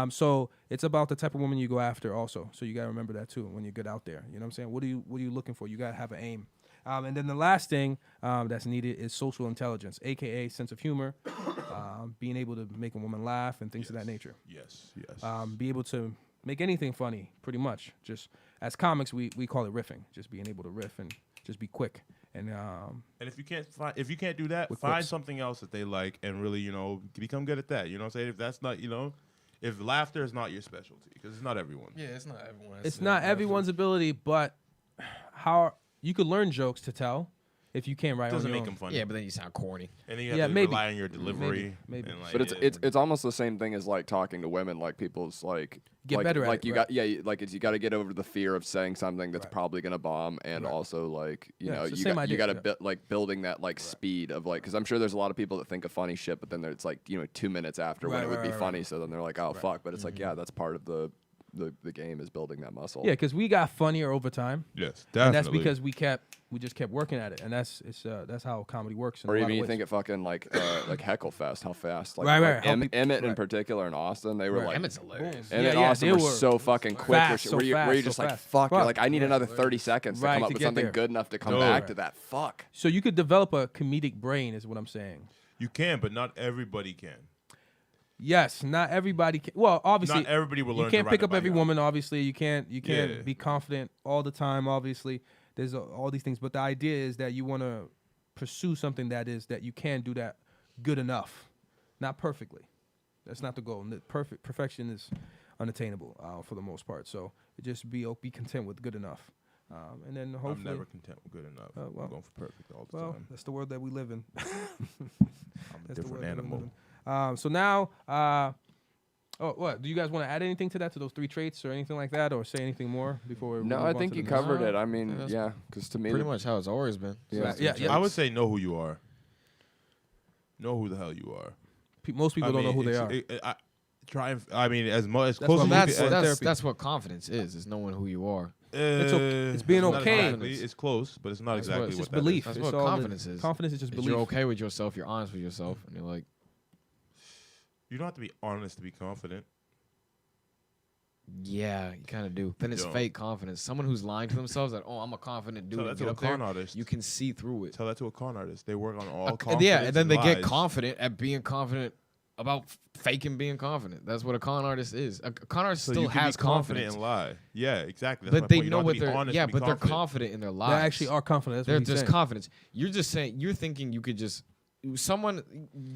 So it's about the type of woman you go after also. So you gotta remember that too when you get out there. You know what I'm saying? What are you looking for? You gotta have an aim. And then the last thing that's needed is social intelligence, aka sense of humor, being able to make a woman laugh and things of that nature. Yes. Be able to make anything funny, pretty much. Just as comics, we call it riffing. Just being able to riff and just be quick. And And if you can't do that, With find clips. something else that they like and really, become good at that. You know what I'm saying? If that's not, if laughter is not your specialty, because it's not everyone. Yeah, it's not everyone. it's not everyone's ability, but how you could learn jokes to tell if you can't write It doesn't on your make own. them funny. Yeah, but then you sound corny. And then you have Yeah, to maybe. rely on your delivery. Maybe. And, like, But it's almost the same thing as like talking to women, like people's like Get like, better at like it, you right. got like it's you got to get over the fear of saying something that's Right. probably gonna bomb, and Right. also like you Yeah, know it's the you same got idea, to yeah. like building that like speed of like because I'm sure there's a lot of people that think of funny shit, but then it's like 2 minutes after when Right, it would right, be right, funny, right. so then they're like oh fuck, but it's like yeah, that's part of the game is building that muscle. Yeah, because we got funnier over time, yes, and that's definitely. because we just kept working at it, and that's how comedy works. In Or a lot even of you ways. think at fucking like Heckle Fest, how fast like, Right, like right, how people- Emmett in right. particular in Austin, they were Right. like Emmett's hilarious. Boom. Emmett Yeah, and Austin they were were so fucking quick. fast, so where you're fast, just so like, fast. fuck, you're Fuck. like, I need Yeah. another 30 seconds to Right, come to up with get something there. good enough to come No. back Right. to that. Fuck. So you could develop a comedic brain, is what I'm saying. you can, but not everybody can. Yes, not everybody can. Well, obviously, Not everybody will learn you to can't ride pick the up every bike. woman. Obviously, you can't Yeah. be confident all the time. Obviously, there's all these things, but the idea is that you want to pursue something that you can do that good enough, not perfectly. That's not the goal. Perfection is unattainable for the most part. So just be content with good enough, and then hopefully. I'm never content with good enough. well, I'm going for perfect all the Well, time. that's the world that we live in. I'm a That's the different world that we animal. live in. So now, what do you guys want to add anything to that, to those 3 traits, or anything like that, or say anything more before we No, move I on think to you the covered No, it. I mean, that's yeah, because to me, Pretty much how it's always been. Yeah. Yeah. I would say know who you are. Know who the hell you are. Most people don't know who they are. Try and I mean as much as That's close what as Well, you that's can- therapy. that's what confidence is knowing who you are. It's being not okay. exactly- It's close, but it's not That's exactly what- what It's that is. belief. That's It's what all the- confidence is. Confidence is just Is belief. you're okay with yourself, you're honest with yourself, and you're like, You don't have to be honest to be confident. Yeah, you kind of do. Then it's Yo. fake confidence. Someone who's lying to themselves that, oh, I'm a confident dude. Tell And that get to a up there, con artist. you can see through it. Tell that to a con artist. They work on all And confidence. yeah, and then they get lies. confident at being confident about faking being confident. That's what a con artist is. A con artist So still you can has be confident confidence. and lie. Yeah, exactly. That's my But they point. You know don't have what to be they're honest yeah, to be but they're confident. confident in their They lives. actually are confident. That's what he's There's saying. confidence. You're just saying you're thinking you could just someone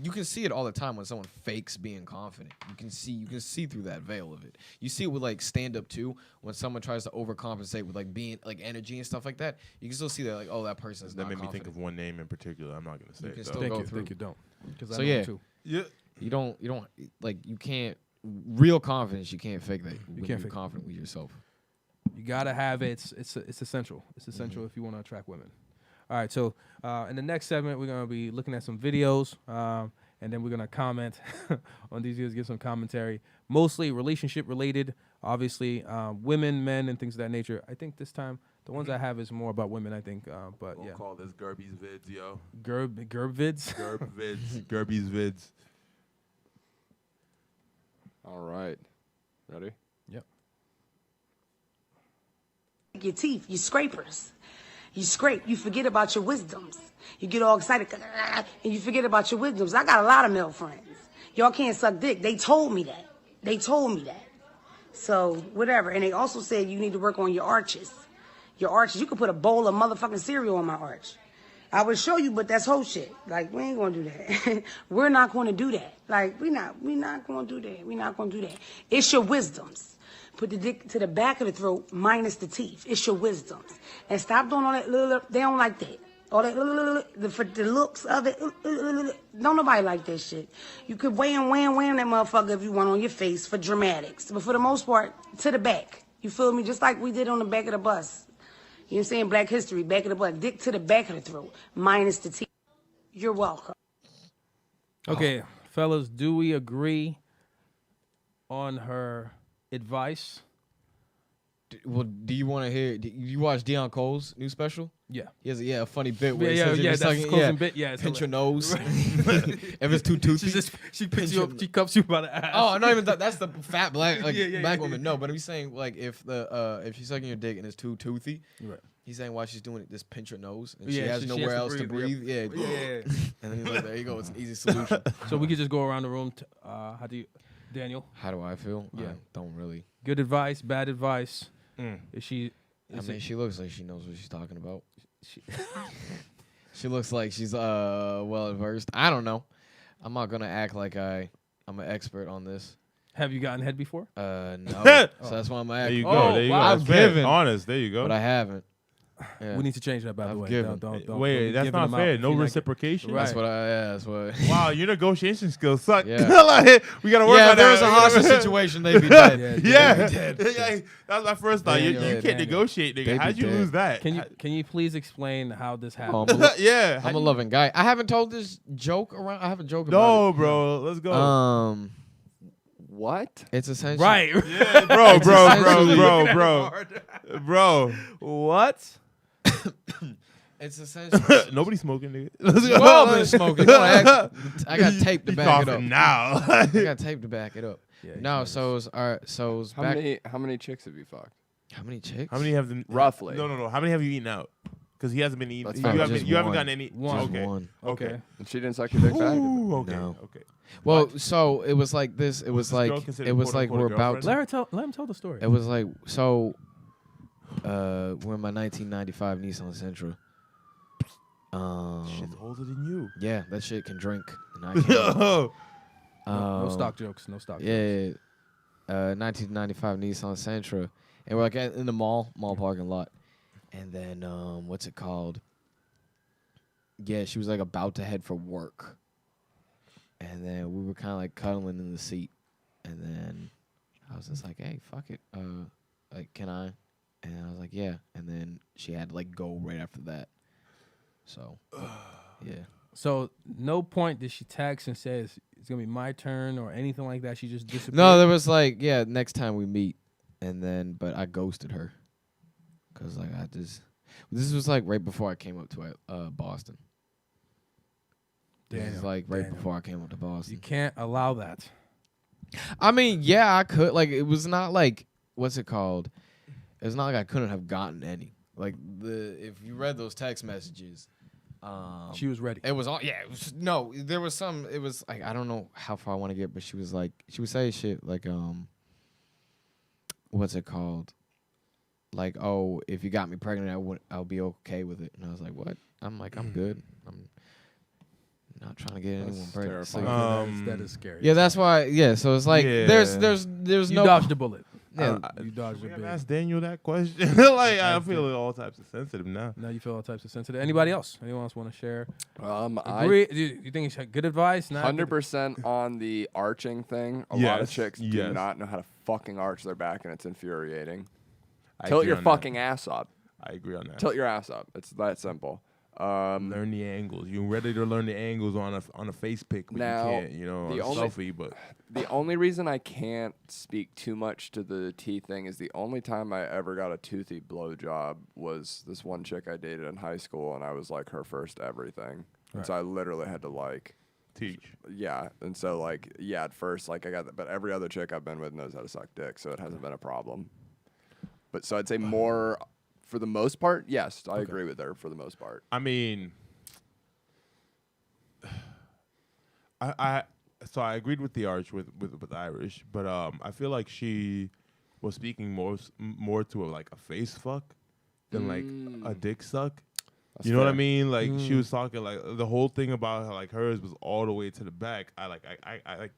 you can see it all the time when someone fakes being confident. You can see through that veil of it. You see it with like stand up too when someone tries to overcompensate with like being like energy and stuff like that. You can still see that like oh that person is That not made me confident. think of one name in particular. I'm not gonna say You it can though. still Thank go you. through. Thank you. Don't. Because So I know yeah. too. Yeah. You don't like you can't real confidence. You can't fake that. You can't can't be fake it. confident with yourself. You gotta have it. It's essential. It's essential if you want to attract women. All right. So in the next segment, we're gonna be looking at some videos, and then we're gonna comment on these videos, give some commentary, mostly relationship related. Obviously, women, men, and things of that nature. I think this time the ones I have is more about women. I think, but We'll yeah, call this Gerby's vids, yo. Gerb vids. Gerb vids. Gerby's vids. All right. Ready? Yep. Your teeth, you scrapers. You scrape, you forget about your wisdoms. You get all excited and you forget about your wisdoms. I got a lot of male friends. Y'all can't suck dick. They told me that. They told me that. So, whatever. And they also said you need to work on your arches. Your arches. You could put a bowl of motherfucking cereal on my arch. I would show you, but that's whole shit. Like, we ain't gonna do that. We're not gonna do that. Like, we not gonna do that. We're not gonna do that. It's your wisdoms. Put the dick to the back of the throat minus the teeth. It's your wisdoms. And stop doing all that little, they don't like that. All that for the looks of it. Don't nobody like that shit. You could wham that motherfucker if you want on your face for dramatics. But for the most part, to the back. You feel me? Just like we did on the back of the bus. You know what I'm saying? Black history, back of the bus. Dick to the back of the throat minus the teeth. You're welcome. Okay, fellas, do we agree on her advice? Well, do you want to hear? Do you watch Deion Cole's new special? Yeah. He has a funny bit where he Yeah, says if you're that's sucking- his closing bit. Yeah, it's pinch your hilarious. nose. If it's too toothy. She picks you up. She cups you by the ass. Oh, not even that. That's the fat black Yeah, black yeah, woman. No, but he's saying like if she's sucking your dick and it's too toothy, Right. he's saying while she's doing it, just pinch her nose and Yeah, she has she nowhere has to else to breathe, breathe. yep. Yeah, Yeah. And then he's like, there you go. It's an easy solution. So we could just go around the room. How do you, Daniel? How do I feel? Yeah. I don't really. Good advice, bad advice. Is she? I Is mean, it- she looks like she knows what she's talking about. she- She looks like she's well versed. I don't know. I'm not gonna act like I'm an expert on this. have you gotten head before? No. So that's why I'm There acting. you go. Oh, there you wow. go. I've That's fair. given. Honest. There you go. But I haven't. Yeah. We need to change that, by the I've way. given. Don't Wait, be that's giving not them out fair. if No you're not reciprocation. Right. That's what that's what. Wow, your negotiation skills suck. Yeah. Like, we gotta work Yeah, on if there that. was a hostage situation, they'd be dead. Yeah, dead. Yeah, that's my first thought. You Daniel, can't Daniel. negotiate, They nigga. be How'd you dead. lose that? Can you please explain how this Oh, happened? Yeah, I'm a loving guy. I haven't told this joke around. I have a joke about No, bro. Let's it. go. What? It's essentially Right. Yeah, bro. What? It's essentially. Nobody smoking, nigga. Well, I've been smoking. Don't act- I got tape to You back it up. coughing now. I got tape to back it up. Yeah, you No, know so it's so it's How back. many chicks have you fucked? How many chicks? How many have them? Roughly. No. How many have you eaten out? Because he hasn't been eating. That's You fine. haven't, Just you haven't one. gotten any. One. Just Okay. one. Okay. And she didn't suck your dick back? Ooh, okay. No. Okay. Well, so it was like this. It was this like girl considered it was quote, like unquote, we're a about. girlfriend? Let him tell the story. It was like so. We're in my 1995 Nissan Sentra. Shit's older than you. Yeah, that shit can drink, and I can't. Yo. No stock jokes. No stock jokes. Yeah, 1995 Nissan Sentra, and we're like in the mall parking lot, and then what's it called? Yeah, she was like about to head for work, and then we were kind of like cuddling in the seat, and then I was just like, "Hey, fuck it, like, can I?" And I was like, "Yeah," and then she had to like go right after that. So, yeah. So no point did she text and says it's gonna be my turn or anything like that. She just disappeared. No, there was like, yeah, next time we meet, and then, but I ghosted her, cause like this was like right before I came up to Boston. This is Damn, like right damn. before I came up to Boston. You can't allow that. I mean, yeah, I could. Like, it was not like what's it called? It's not like I couldn't have gotten any. Like if you read those text messages, She was ready. it was all no. There was some. It was like I don't know how far I want to get, but she was like she would say shit like what's it called? Like, oh, if you got me pregnant, I'll be okay with it. And I was like, what? I'm like, I'm good. I'm not trying to get anyone pregnant. So, That is scary. yeah, that's why. Yeah, so it's like there's You no dodged a bullet. Yeah. You dodged a We have bullet. asked Daniel that question. Like I feel all types of sensitive now. Now you feel all types of sensitive. Anybody else? Anyone else want to share? I Agree? Do you think it's good advice? Not good- 100% on the arching thing. A lot of Yes, chicks do yes. not know how to fucking arch their back, and it's infuriating. I Tilt agree your on that. fucking ass up. I agree on that. Tilt your ass up. It's that simple. Learn the angles. You're ready to learn the angles on a face pic, but Now, you can't. You know, on the a only- selfie. But The only reason I can't speak too much to the teeth thing is the only time I ever got a toothy blowjob was this one chick I dated in high school, and I was like her first everything. And so I literally had to like, teach. yeah. And so like, yeah, at first like I got that, but every other chick I've been with knows how to suck dick, so it hasn't been a problem. But so I'd say more, for the most part, yes, I agree with her for the most part. I mean, so I agreed with the arch with Irish, but I feel like she was speaking more to like a face fuck than like a dick suck. That's You know what I fair. mean? Like she was talking like the whole thing about how, like hers was all the way to the back. I like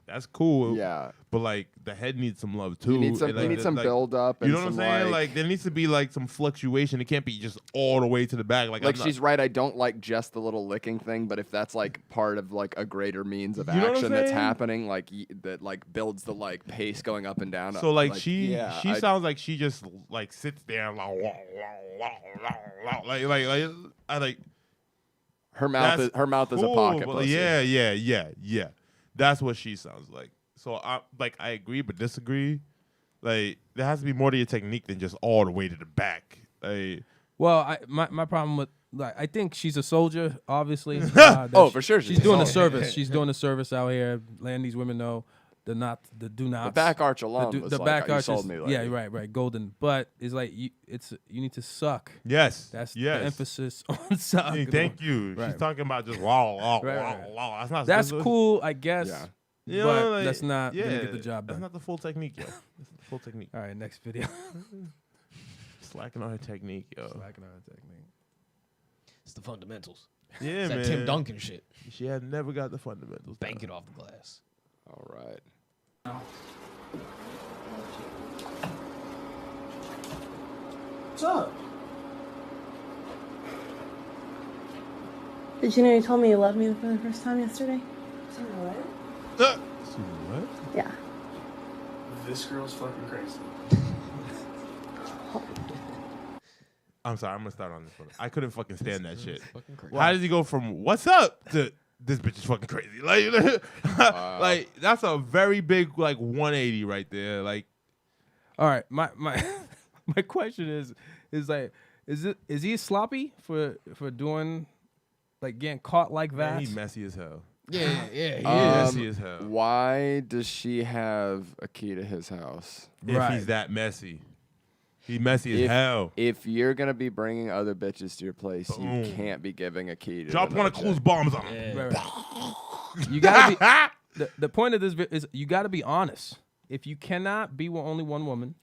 that's cool. Yeah. But like the head needs some love too. You need some, And, like, like, build up. You And know what I'm some, saying? Like there needs to be like some fluctuation. It can't be just all the way to the back. Like I'm not- she's right. I don't like just the little licking thing, but if that's like part of like a greater means of You know what I'm action that's saying? happening, like that like builds the like pace going up and down. So like she I- sounds like she just like sits there and like I like her mouth that's is a cool, pocket but pussy. yeah. That's what she sounds like. So I agree but disagree. Like there has to be more to your technique than just all the way to the back. Like Well, my problem with like I think she's a soldier, obviously. Oh, for sure She's she's a doing the soldier. service. She's doing the service out here, letting these women know do not. The back arch alone was the like, back you arch sold is, me, yeah, lady. right, golden. But it's like you need to suck. yes, That's yes. the emphasis on suck. Hey, thank you. Right. She's talking about just wow. Right. That's not. That's cool, I guess. Yeah. You but know, like, that's not yeah, gonna get the job That's done. not the full technique, yo. That's not the full technique. All right, next video. Slacking on her technique, yo. Slacking on the technique. it's the fundamentals. Yeah, It's man. that Tim Duncan shit. She had never got the fundamentals. Bank down. it off the glass. All right. What's up? Did you know you told me you loved me for the first time yesterday? What? What? Yeah. This girl's fucking crazy. I'm sorry, I'm gonna start on this one. I couldn't fucking stand that shit. Fucking crazy. How did he go from "What's up" to "This bitch is fucking crazy"? Like, like that's a very big like 180 right there. Like, All right, my my question is like, is he sloppy for doing like getting caught like that? man, he messy as hell. Yeah. He Is. messy as hell. Why does she have a key to his house? If Right. he's that messy, he messy as hell. If you're gonna be bringing other bitches to your place, Boom. you can't be giving a key to Drop one of another Clue's chick. bombs on him. Right, right. You gotta be. The point of this is you gotta be honest. If you cannot be with only one woman,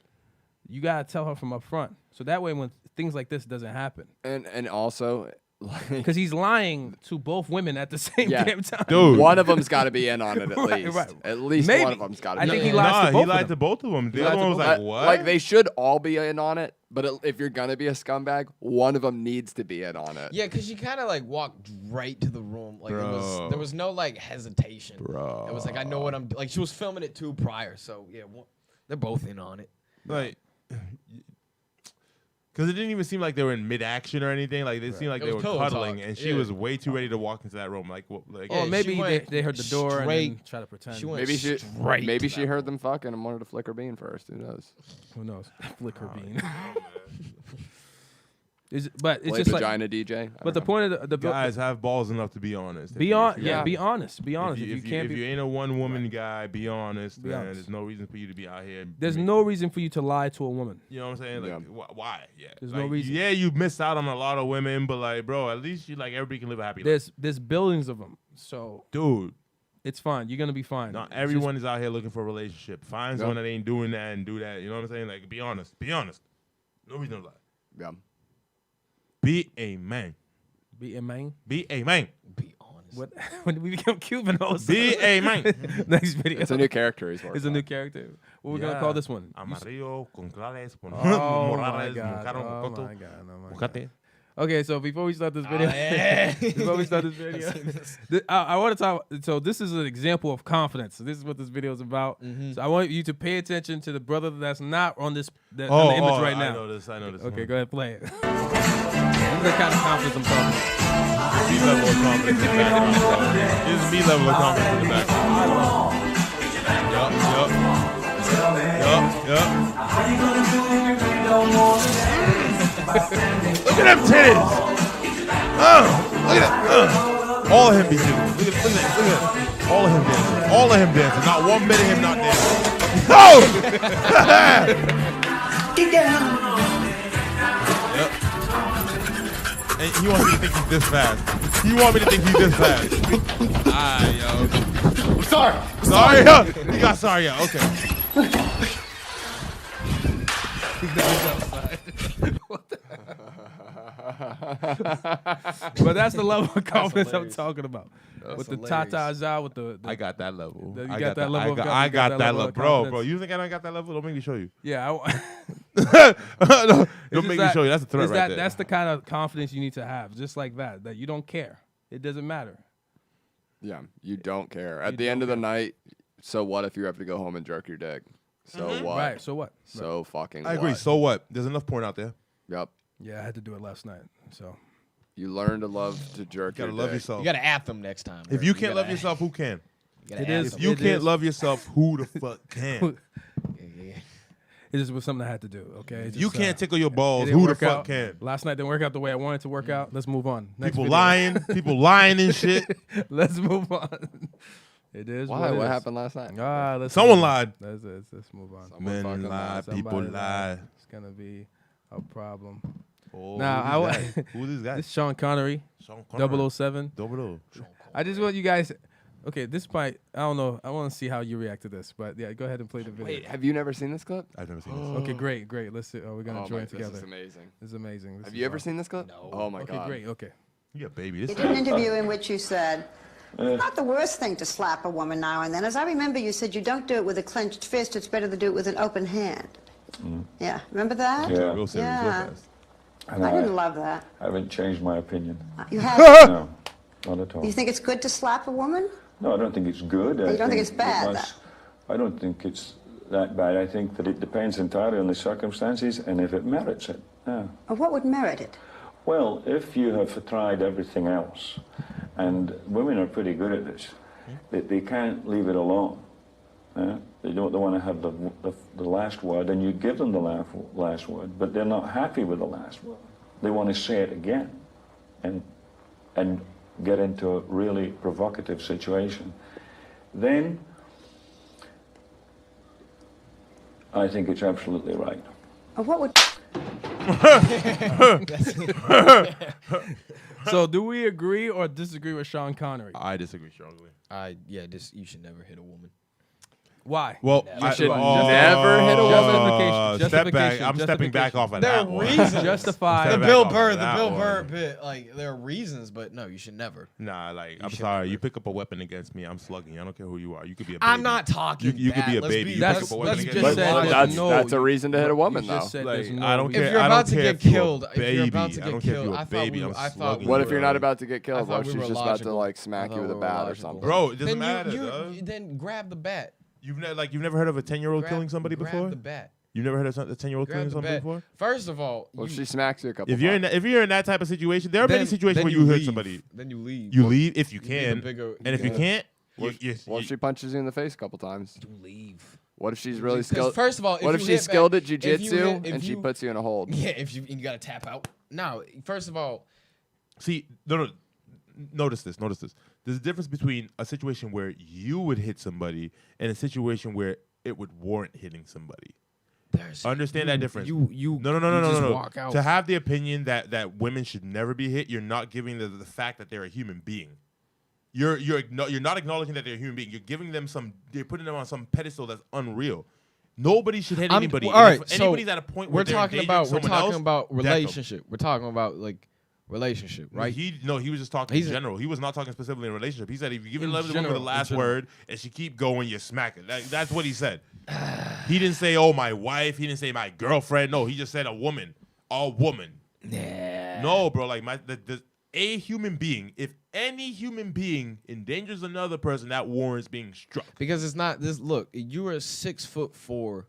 you gotta tell her from up front. So that way, when things like this doesn't happen, And also, like, because he's lying to both women at the same Yeah. damn time. Dude. one of them's got to be in on it at Right, least. right. At least Maybe. one of them's got to I be. think in he on it. lies to both he of lied them. to both of them. The lied other to one was both like, of "What?" Like they should all be in on it, but if you're gonna be a scumbag, one of them needs to be in on it. Yeah, because she kind of like walked right to the room. Like Bro. there was no like hesitation. Bro. It was like I know what I'm like. She was filming it too prior, so yeah, they're both in on it. like, because it didn't even seem like they were in mid-action or anything. Like they seemed like It they was were pillow cuddling, talk. and she Yeah. was way too ready to walk into that room. Like, what? Like, Or Yeah, maybe she went they heard the door and then straight- try to pretend. She went Maybe she straight to she that heard them fucking and wanted to flick her bean first. Who knows? Who knows? Flick her bean. But it's Play just like. vagina DJ. I But the don't know. point of the Guys, have balls enough to be honest. be If on. you- Yeah, be honest. Be honest. If If you can't if be, you ain't a one woman guy, be honest. Be Then honest. there's no reason for you to be out here. there's no reason for you to lie to a woman. You know what I'm saying? Like, Yeah. why? Yeah. There's like, no reason. Yeah, you missed out on a lot of women, but like, bro, at least you like everybody can live a happy life. There's billions of them, so Dude, it's fine. You're gonna be fine. not It's just- everyone is out here looking for a relationship. Find Yep. someone that ain't doing that and do that. You know what I'm saying? Like, be honest. Be honest. No reason to lie. Yeah. Be a man. Be a man. Be a man. Be honest. What? When did we become Cuban hosts? Be a man. Next video. It's a new character he's working It's a new on. character. What we gonna call this one? Amarillo con claves. Con Oh my morales, god. mocaron, Oh cocoto, my god. Oh my god. mocate. Okay, so before we start this video, yeah. before we start this video, I want to talk. So this is an example of confidence. So this is what this video is about. So I want you to pay attention to the brother that's not on this on the image right now. I know this. I know this. Okay, go ahead, play it. This is the kind of confidence I'm talking about. Me level of confidence in the background. This is me level of confidence in the background. Yup. Look at them titties. Look at that. All of him be jiggling. Look at that. All of him dancing. All of him dancing. Not one bit of him not dancing. Oh! Get down. Yep. And you want me to think he's this fast. You want me to think he's this fast. Yo. Sorry, yo. You got sorry, yo. Okay. But that's the level of confidence I'm hilarious. talking about. That's With the hilarious. tatas out, with the I got that level. You I got that level of I got that level. of Bro, confidence. you think I don't got that level? Don't make me show you. yeah. No, It's don't just make me show you. That's a threat it's right there. That's the kind of confidence you need to have, just like that you don't care. It doesn't matter. Yeah, you don't care. At the end of the night, so what if you have to go home and jerk your dick? So what? Right. So what? So fucking I agree. what? So what? There's enough porn out there. Yep. Yeah, I had to do it last night. So You learn to love to jerk You gotta your love dick. yourself. You gotta at them next time. If you can't love yourself, who can? It is. If you It can't is. love yourself, who the fuck can? it just was something I had to do. Okay. It If just, you can't tickle your it balls, didn't who the work fuck out. can? Last night didn't work out the way I wanted to work out. Let's move on. Next People video. lying and shit. Let's move on. It is. Why? it What is. happened last night? Let's Someone move on. lied. Let's move on. Someone Men fucking lie, lied. people Somebody lie. lied. It's gonna be a problem. Oh, Nah, who's this guy? Who's this guy? This is Sean Connery, Sean Connery. 007. 00. I just want you guys. Okay, this might. I don't know. I want to see how you react to this. But yeah, go ahead and play the video. Wait, have you never seen this clip? I've never seen this. Okay, great. Let's see. We're gonna Oh join my, together. this is amazing. This is amazing. This Have is you ever awesome. seen this clip? No. Oh my Okay, god. great. Okay. You a baby. You This did an interview in which you said, it's not the worst thing to slap a woman now and then. As I remember, you said you don't do it with a clenched fist. It's better to do it with an open hand. Yeah, remember that? Yeah. real serious, real Yeah. fast. And I didn't love that. haven't changed my opinion. You have. No, not at all. You think it's good to slap a woman? No, I don't think it's good. You don't think it's it bad, I don't think it's that bad. I think that it depends entirely on the circumstances and if it merits it. Yeah. Or what would merit it? Well, if you have tried everything else, and women are pretty good at this, they can't leave it alone. They want to have the last word, and you give them the last word, but they're not happy with the last word. They want to say it again, and get into a really provocative situation. Then I think it's absolutely right. Or what would... So, do we agree or disagree with Sean Connery? I disagree strongly. You should never hit a woman. Why? Well, You should never hit a woman. Step back. Justification, I'm stepping back justification. off of There that are one. reasons. Justify. Step The back Bill off of Burr, that one. bit. Like there are reasons, but no, you should never. Nah, like I'm should sorry. never. You pick up a weapon against me, I'm slugging you. I don't care who you are. You could be a baby. I'm not talking. You could be a that. Let's baby. You That's- pick up a weapon let's against just me. say But there's that's a reason to hit a woman, you just though. said Like, there's no I don't reason. care. If you're I about don't to care get if you're a killed, if you're baby. about to I get don't care if killed, you're a I thought baby. we I'm were- I thought slugging we you. What if you're not bro. about to get I killed? thought What if we she's were just about to logical. like smack I you with a thought we were bat or logical. something? Bro, it doesn't Then matter. you dog. then grab the bat. You've never heard of a 10-year-old Grab- killing somebody grab before? the bat. You've never heard of a 10-year-old Grab killing the somebody bat. before? First of all, Well, if you- she smacks you a couple If you're in that type of situation, there are many situations where you hurt leave. somebody. Then you leave. You leave if you You need a can, bigger- and if you can't, Well, if she punches you in the face a couple times. you leave. What if she's really 'Cause skilled? First of all, what if you she's hit skilled back- at if you jujitsu hit- if and she you- puts you in a hold? Yeah, if you and you gotta tap out. No, first of all, See, no. Notice this. There's a difference between a situation where you would hit somebody and a situation where it would warrant hitting somebody. Understand that difference. You No. just walk out. To have the opinion that women should never be hit, you're not giving the fact that they're a human being. You're not acknowledging that they're a human being. You're giving them you're putting them on some pedestal that's unreal. Nobody should hit anybody. All And right, if so anybody's at a point where we're they're talking endangering about someone else, deck 'em. relationship. We're talking about like relationship, right? He was just talking in general. He was not talking specifically in relationship. He said if you give In a woman the general, last in general. word and she keep going, you smack it. That's what he said. He didn't say, "Oh, my wife." He didn't say, "My girlfriend." No, he just said, "A woman." A woman. Yeah. No, bro. Like a human being. If any human being endangers another person, that warrants being struck. Because it's not this. Look, you are 6'4",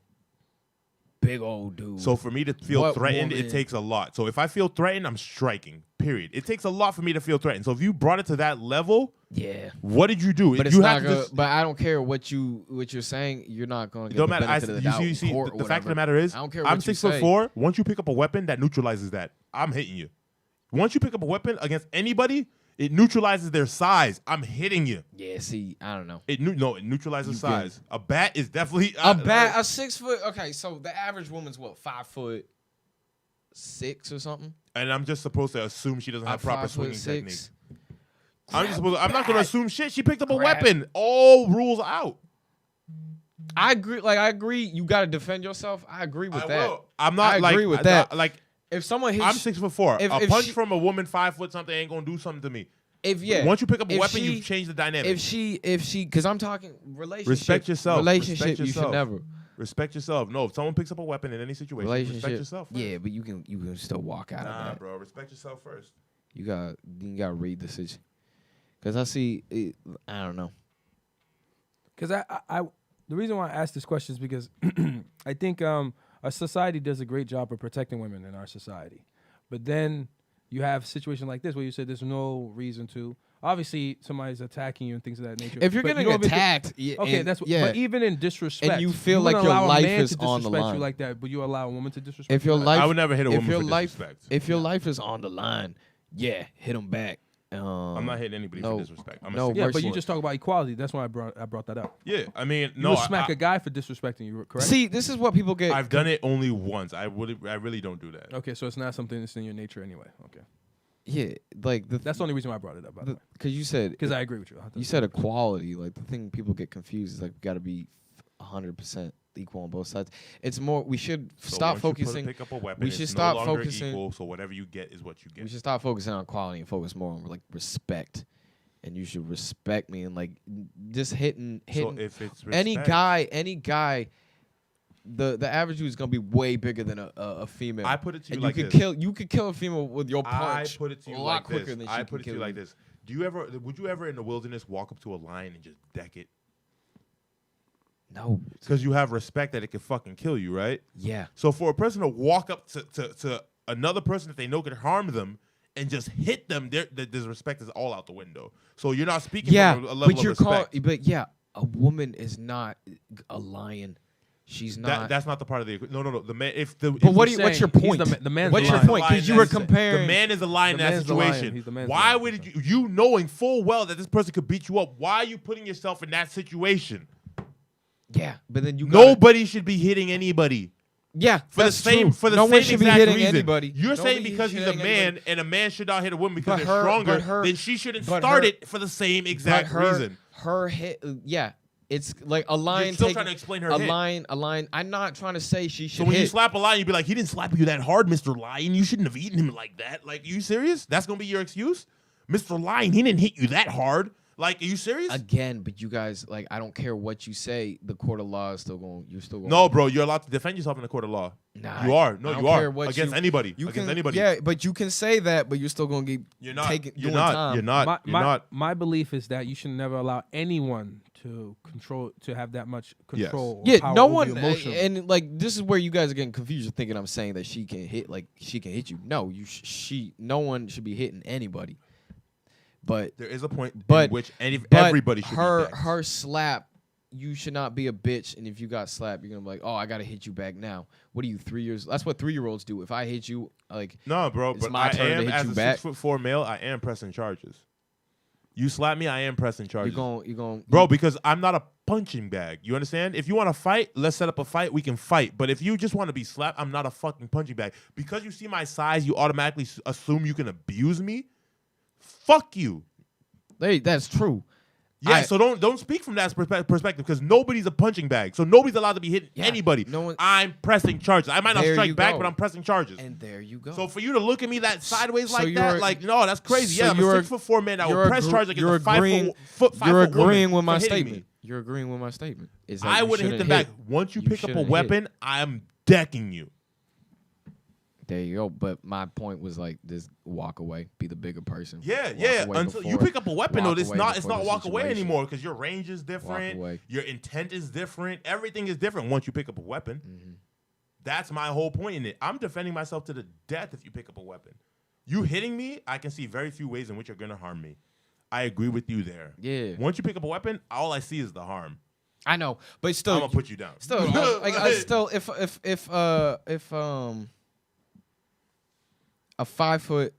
big old dude. So for me to feel What threatened, woman- it takes a lot. So if I feel threatened, I'm striking. Period. It takes a lot for me to feel threatened. So if you brought it to that level, yeah. what did you do? But it's you not have to gonna, just, but I don't care what you're saying. You're not going to it get don't the matter. benefit of the doubt. You see, court or the fact of the whatever. matter is, I don't care I'm what you 6'4". Once you pick up a weapon, that neutralizes that. I'm hitting you. Once you pick up a weapon against anybody, it neutralizes their size. I'm hitting you. Yeah. See, I don't know. It neutralizes size. A bat is definitely A 6 foot. Okay, so the average woman's what, 5'6" or something? And I'm just supposed to assume she doesn't have proper swinging 5'6". technique. I'm not gonna assume shit. She picked up a Grab. weapon. All rules out. I agree. Like I agree. You got to defend yourself. I agree with that. Will. I'm not. I like, agree with that. Like If someone hits, I'm 6'4". if A punch she- from a woman 5 foot something ain't gonna do something to me. Once you pick up a if weapon, she- you've changed the dynamic. If she, because I'm talking relationship. Respect yourself. Relationship, Respect you yourself. should never. Respect yourself. No, if someone picks up a weapon in any situation, Relationship. respect yourself. First. Yeah, but you can still walk out of Nah, that. bro. Respect yourself first. You got to read the situation. Because I see, I don't know. Because the reason why I asked this question is because I think our society does a great job of protecting women in our society, but then you have situations like this where you said there's no reason to. Obviously, somebody's attacking you and things of that nature. If you're but getting you don't even attacked, okay, that's what. yeah. But even in disrespect, And you feel wouldn't like your allow a life man is to on the disrespect line. you like that, but you allow a woman to disrespect. If your you life, I would never hit a woman your for life, disrespect. If your life is on the line, yeah, hit them back. I'm not hitting anybody no, for disrespect. I'm no, a yeah, mercy. but you just talk about equality. That's why I brought that up. Yeah, I mean, You no, would smack I, a guy for disrespecting you, correct? See, this is what people get. I've done it only once. I really don't do that. Okay, so it's not something that's in your nature anyway. Okay, Yeah, like that's the only reason why I brought it up. By the way, because you said because I agree with you. you said equality. Like the thing people get confused is like we got to be 100% equal on both sides. It's more we should So stop once you focusing. pick up a weapon, we it's should no stop longer focusing. Equal, so whatever you get is what you get. We should stop focusing on quality and focus more on like respect. And you should respect me and like just hitting. So if it's any respect- guy, the average dude is gonna be way bigger than a female. I put it to you and like you could this. you could kill a female with your I punch. put it to you a lot like quicker this. than she I can put it to kill you like this. Would you ever in the wilderness walk up to a lion and just deck it? No. Because you have respect that it could fucking kill you, right? Yeah. So for a person to walk up to another person that they know could harm them and just hit them, their respect is all out the window. So you're not speaking from a level but you're of respect. but yeah, a woman is not a lion. She's not. That's not the part of the no. The man, but what's your saying point? the man's What's the your lion. point? Because you were comparing. The man is a lion in The that man's the lion. situation. He's the man's Why lion. would you knowing full well that this person could beat you up? Why are you putting yourself in that situation? Yeah, but then you. Nobody should be hitting anybody. Yeah, For that's the same true. for the no same one should be exact hitting reason. anybody. You're saying Nobody because should he's a hit man anybody. and a man should not hit a woman because But they're her- stronger, but her- then she shouldn't but start her- it for the same exact But reason. her hit. Yeah, it's like a lion. still taking- trying to explain her a hit. lion. A lion. I'm not trying to say she should So when hit. you slap a lion, you'd be like, he didn't slap you that hard, Mr. Lion. You shouldn't have eaten him like that. Like, you serious? That's gonna be your excuse? Mr. Lion, he didn't hit you that hard. Like, are you serious? Again, but you guys, like, I don't care what you say. The court of law is still going. You're still going. No, bro, you're allowed to defend yourself in the court of law. Nah, You are. I No, don't you are. care what Against you- anybody. You Against can, anybody. Yeah, but you can say that, but you're still going to get You're not. taking. You're doing not. time. You're not. You're not. My belief is that you should never allow anyone to have that much control. or Yeah, power no over one, you emotionally. and like this is where you guys are getting confused. You're thinking I'm saying that she can hit, like she can hit you. No, no one should be hitting anybody. But There is a point but in which but everybody should be decked. her slap you should not be a bitch, and if you got slapped, you're gonna be like, oh, I gotta hit you back now. What are you, 3 years? That's what 3-year-olds do. If I hit you, like, No, bro, it's but my I turn am to hit as you a back. 6'4" male. I am pressing charges. You slap me, I am pressing charges. you're going, Bro, because I'm not a punching bag. You understand? If you want to fight, let's set up a fight. We can fight. But if you just want to be slapped, I'm not a fucking punching bag. Because you see my size, you automatically assume you can abuse me. Fuck you. Hey, that's true. Yeah, so don't speak from that perspective because nobody's a punching bag. So nobody's allowed to be hitting Yeah, anybody. no one- I'm pressing charges. I might not There strike you back, go. but I'm pressing charges. And there you go. So for you to look at me that sideways So like that, you're- like, no, that's crazy. so Yeah, I'm a you're- 6'4" man. I will you're press agree- charges against you're a 5 agreeing- foot You're woman agreeing with for my hitting statement. me. You're agreeing with my statement. Is that I you wouldn't hit them shouldn't back. Once you You pick up a shouldn't weapon, I'm decking you. There you go. But my point was like, just walk away, be the bigger person. Yeah, Walk yeah. away Until you before- pick up a weapon, though, walk it's away not before the walk away situation. anymore because your range is different. away. Your intent is different. Everything is different once you pick up a weapon. Mm-hmm. That's my whole point in it. I'm defending myself to the death if you pick up a weapon. You hitting me, I can see very few ways in which you're gonna harm me. I agree with you there. Yeah. Once you pick up a weapon, all I see is the harm. I know, but still, I'm gonna put you down. Still, still, if a 5 foot,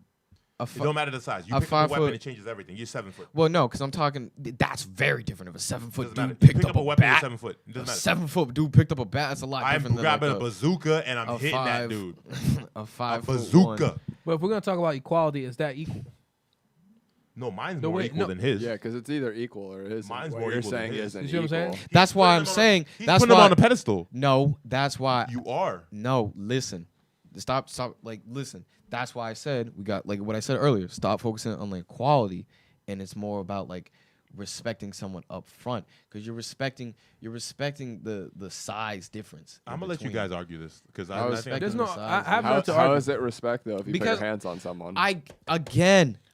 It don't matter the size. You a pick up a 5 weapon, foot- it changes everything. You're 7 foot. well, no, because I'm talking. That's very different. If a 7 foot Doesn't matter. dude You picked pick up a weapon, you're bat, 7 foot. It doesn't a matter. 7 foot dude picked up a bat. That's a lot I'm different than grabbing like a bazooka and I'm a hitting that five- dude. a A 5 foot bazooka. one. But if we're gonna talk about equality, is that equal? No, mine's No, more wait, equal no. than his. Yeah, because it's either equal or it isn't. Mine's What more you're equal than saying his. isn't You see what I'm equal. saying? That's why I'm He's saying. He's That's putting him why on a pedestal. No, that's why. You are. No, listen. Stop. Like, listen. That's why I said we got like what I said earlier. Stop focusing on like quality, and it's more about like respecting someone up front because you're respecting the size difference. I'm gonna let you guys argue this because How I is- think There's the no. size I of have How, not to how argue. is it respect though if you Because put your hands on someone?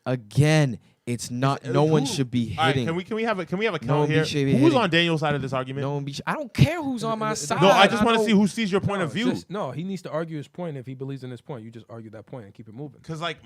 again, it's not. No one should be All right, hitting. can we have a No one count here? should be Who's hitting. on Daniel's side of this argument? No one be. I don't care who's on my side. No, I just want to know- see who sees your point No, of view. no, he needs to argue his point. If he believes in his point, you just argue that point and keep it moving. Cause like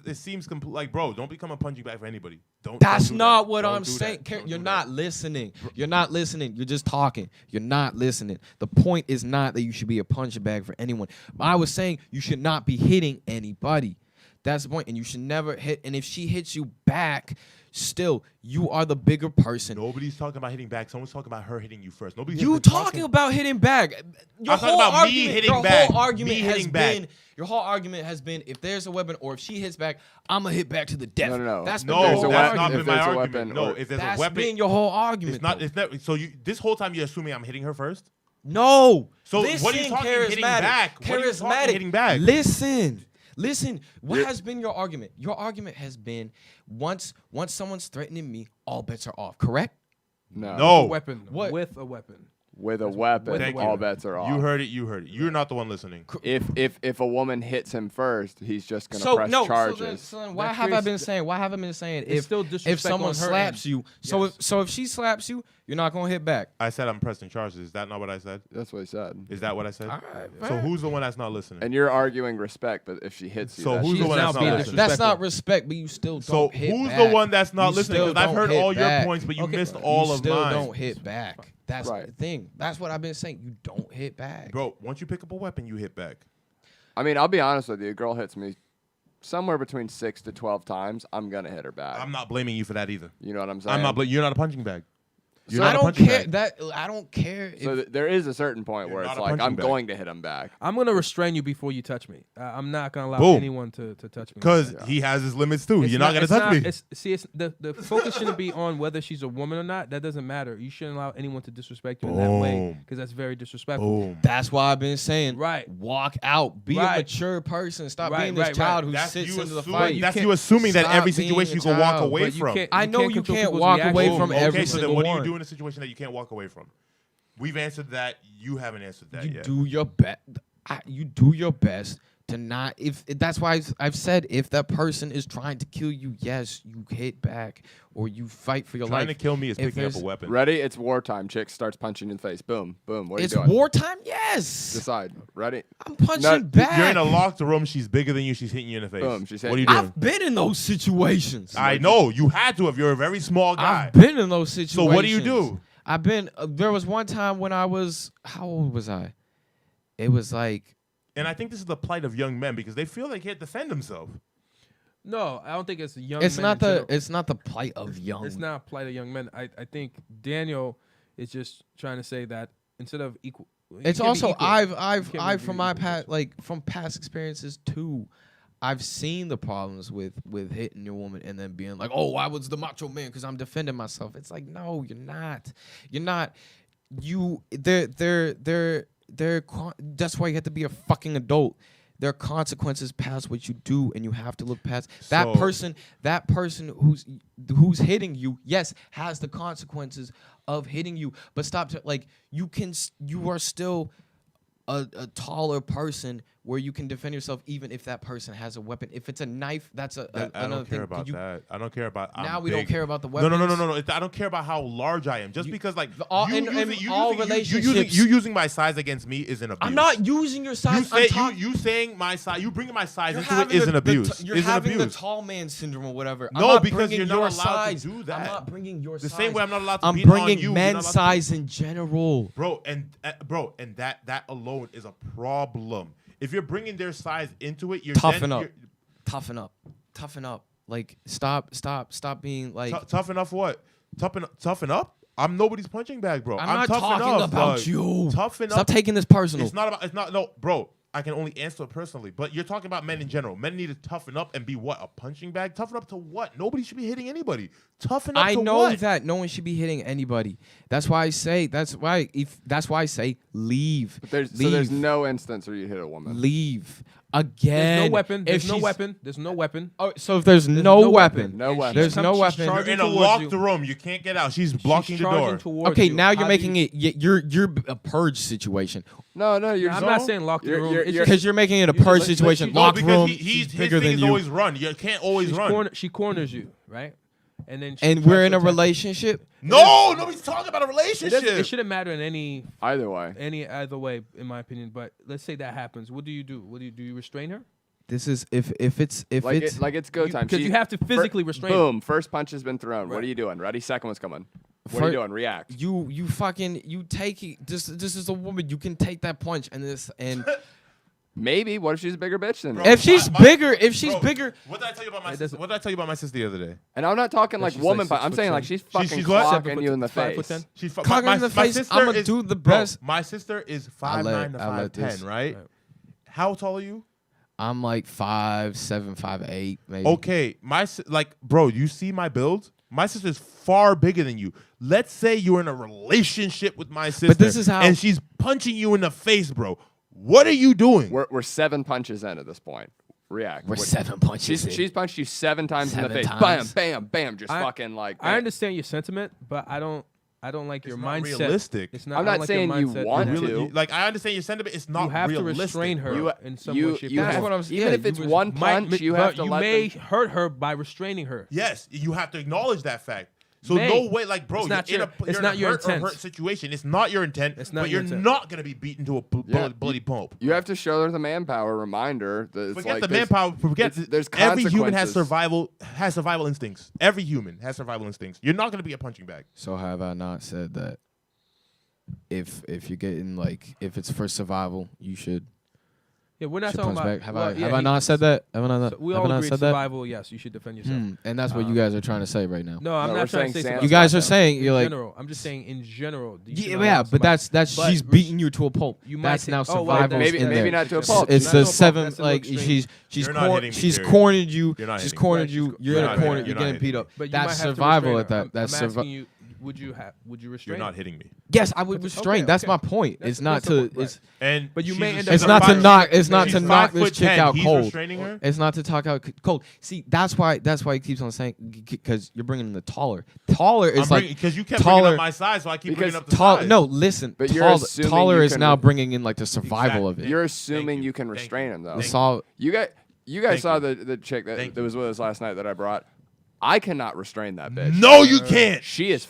it seems like bro, don't become a punching bag for anybody. That's don't do not that. what Don't I'm do saying. that. Don't You're do not that. listening. You're not listening. You're just talking. You're not listening. The point is not that you should be a punching bag for anyone. I was saying you should not be hitting anybody. That's the point. And you should never hit. And if she hits you back, still, you are the bigger person. Nobody's talking about hitting back. Someone's talking about her hitting you first. Nobody. You talking about hitting back. Your I'm talking whole about me argument, hitting your back. Whole argument Me has hitting back. been, your whole argument has been if there's a weapon or if she hits back, I'm going to hit back to the death. No. That's been No, your There's a whole that's weapon- not argument. if been my there's a argument. weapon No, or- if there's That's a weapon, been your whole argument. it's not. though. It's not. So this whole time you're assuming I'm hitting her first. No. So Listen, what are you talking hitting charismatic. back? What are you talking Charismatic. hitting back? Listen. What has been your argument? Your argument has been once someone's threatening me, all bets are off. Correct? No. No. A weapon. What? With a weapon. With a weapon, Thank you. all bets are off. You heard it. You heard it. You're not the one listening. If a woman hits him first, he's just gonna So press no. charges. So then why That have I creates- been saying? Why have I been saying It's still if disrespect someone on her slaps end. you? Yes. So if she slaps you, you're not gonna hit back. I said I'm pressing charges. Is that not what I said? That's what he said. Is that what I said? All right, So fair. who's the one that's not listening? And you're arguing respect, but if she hits you, So that's who's the She's one now that's not being listening? That's disrespectful. not respect, but you still So don't hit who's back. the one that's not You listening? still Because I've don't heard hit all your back. points, but you Okay, missed but all you of still mine. don't hit back. That's Right. the thing. That's what I've been saying. You don't hit back. Bro, once you pick up a weapon, you hit back. I mean, I'll be honest with you. A girl hits me somewhere between 6 to 12 times. I'm gonna hit her back. I'm not blaming you for that either. You know what I'm saying? I'm not. You're not a punching bag. You're I not a don't punching care bag. that I don't care if So there is a certain point You're where not it's a like punching I'm bag. going to hit him back. I'm gonna restrain you before you touch me. I'm not gonna allow Boom. anyone to touch me. Because he has his limits too. It's You're not gonna it's touch me. It's the focus shouldn't be on whether she's a woman or not. That doesn't matter. You shouldn't allow anyone to disrespect you in that way Boom. because that's very disrespectful. Boom. that's why I've been saying Right. walk out. Be a Right. mature person. Stop Right, being this right, child right. who That's sits you into the assuming. fight. That's can't- you assuming that stop every being situation a you can walk child. away But you from. can't- I know you control can't people's walk away reactions. from Boom. every Okay, so then single what do one. you do in a situation that you can't walk away from? We've answered that. You haven't answered that You yet. do your best. You do your best to not. If that's why I've said if that person is trying to kill you, yes, you hit back or you fight for your Trying life. to kill me is If picking up a there's- weapon. Ready? It's wartime. Chick starts punching you in the face. Boom, boom. What are It's you doing? wartime. Yes, Decide. Ready? I'm punching No, back. You're in a locked room. She's bigger than you. She's hitting you in the face. Boom, she's What are hitting you you. doing? I've been in those situations. I know you had to if you're a very small guy. I've been in those situations. So what do you do? I've been. There was one time when I was. How old was I? It was like. And I think this is the plight of young men because they feel they can't defend themselves. No, I don't think it's young. It's men not in the. general. It's not the plight of young. It's not plight of young men. I think Daniel is just trying to say that instead of equal. It's you can't be also equal. I've You can't really from be my equal. past from past experiences too. I've seen the problems with hitting your woman and then being like, oh, I was the macho man because I'm defending myself. It's like, no, you're not. You're not. That's why you have to be a fucking adult. There are consequences past what you do, and you have to look past that person. That person who's hitting you, yes, has the consequences of hitting you. But stop. You are still a taller person where you can defend yourself even if that person has a weapon. If it's a knife, that's I another don't care thing. about that. I don't care about. Now I'm we don't big. care about the weapons. No. I don't care about how large I am. Just because like relationships, you using my size against me is an abuse. I'm not using your size. You saying my size, you bringing my size You're into it having is an abuse. You're Is an having the abuse. tall man syndrome or whatever. No, I'm not because bringing you're not your allowed to size. do that. I'm not bringing your The size. same way I'm not allowed to I'm beat on bringing you. men's size in general. Bro, and that alone is a problem. If you're bringing their size into it, you're Toughen up. Like stop being like. Toughen up what? Toughen up? I'm nobody's punching bag, bro. I'm not tough talking enough, about dog. you. Toughen Stop up. taking this personal. No, bro. I can only answer it personally, but you're talking about men in general. Men need to toughen up and be what? A punching bag? Toughen up to what? Nobody should be hitting anybody. Toughen up to what? I know that no one should be hitting anybody. That's why I say leave. But there's no instance where you hit a woman. Leave. Again. There's no weapon. There's If no she's- weapon. There's no weapon. Oh, so if there's no no weapon, No weapon. there's no She's weapon. charging You're in a towards locked you. room. You can't get out. She's blocking She's the charging door. towards Okay, you. now you're How do making you- it. You're a purge situation No, you're. I'm not saying lock the you're- room. you're- It's you're- because you're making it a You just purge let- situation. let No, Locked because room. his She's thing bigger than is you. always run. You can't always run. She corners you, right? And then she And tries we're to in a attack- relationship. No, nobody's talking about a It relationship. shouldn't matter in any Either way. either way, in my opinion. But let's say that happens. What do you do? Do you restrain her? This is if it's Like it's go time. Because you have to physically restrain her. Boom! First punch has been thrown. What Right. are you doing? Ready? Second one's coming. What are you doing? React. you fucking take it. This is a woman. You can take that punch and Maybe. What if she's a bigger bitch than Bro, me? if she's bigger, Bro, bigger. What did I tell you about my It sister? doesn't- What did I tell you about my sister the other day? And I'm not talking like she's woman, like but I'm 6'10". saying like she's fucking she's what? clocking you in the 5'10". face. She's Clocking in the face, sister I'ma is- do the bro, best. My sister is I 5'9" to let 5'10", this- right? How tall are you? I'm like 5'7", 5'8", maybe. Okay, bro, you see my build? My sister's far bigger than you. Let's say you're in a relationship with my sister, this is how- and she's punching you in the face, bro. What are you doing? We're 7 punches in at this point. React. We're What- 7 punches. She's punched you 7 times in the 7 face. times. Bam, bam, bam. Just fucking like. I bam. understand your sentiment, but I don't like your not mindset. realistic. It's I'm I don't not like saying your you mindset. want Really, to. Like, I understand your sentiment. It's not you have realistic. to restrain her You- in some you- way, shape, you or have- That's form. what I'm saying. Even if it's one punch, you have to you let may them. hurt her by restraining her. Yes, you have to acknowledge that fact. So May. no way, like, bro, It's not you're your- in it's a, not you're your in a hurt, or intent. hurt situation. It's not your intent, It's not but your you're intent. not going to be beaten to a Yeah, bloody pulp. You have to show her the manpower reminder. That it's Forget like the there's- manpower. Forget there's every human has consequences. survival instincts. Every human has survival instincts. You're not going to be a punching bag. So have I not said that if you're getting like if it's for survival, you should Yeah, we're not should talking punch about. back? Have well, I yeah, have I he- not said that? Have I not? so we have all I not agree said that? survival. Yes, you should defend yourself. And that's what you guys are trying to say right now. No, I'm No, not we're trying to saying say Sam- survival. You guys are In saying you're like general. I'm just saying in general. you should yeah, not yeah, allow but somebody- that's But she's beating you to a pulp. You might That's say- now oh, well, survival. maybe in maybe there. not to a It's pulp. It's Not the to a pulp, seven that's a like little extreme. she's You're not hitting me, she's period. cornered you. You're not She's hitting me. cornered Right, you. she's- You're you're in not a corner. hitting- You're you're getting not beat hitting up. But you That's might have to survival restrain at that. her. That's I'm asking survival. you, would you restrain? You're not hitting me. Yes, I would restrain. okay, That's okay. my point. That's- It's not that's the to. point, It's And But you she's may a- end up it's she's not a to five- knock. It's not she's to knock this 5'10". chick out He's cold. restraining her? It's not to talk out cold. See, that's why he keeps on saying because you're bringing in the taller. Taller is like because you kept bringing taller. up my size, so I keep Because bringing up the Tall, size. no, listen. But you're assuming taller you is can now re- bringing in like the survival of it. You're Thank assuming you. you can Thank restrain you. him though. Thank Saw You guys Thank saw you. the chick Thank that was with us last night that I brought. I cannot restrain that bitch. No, you can't. She is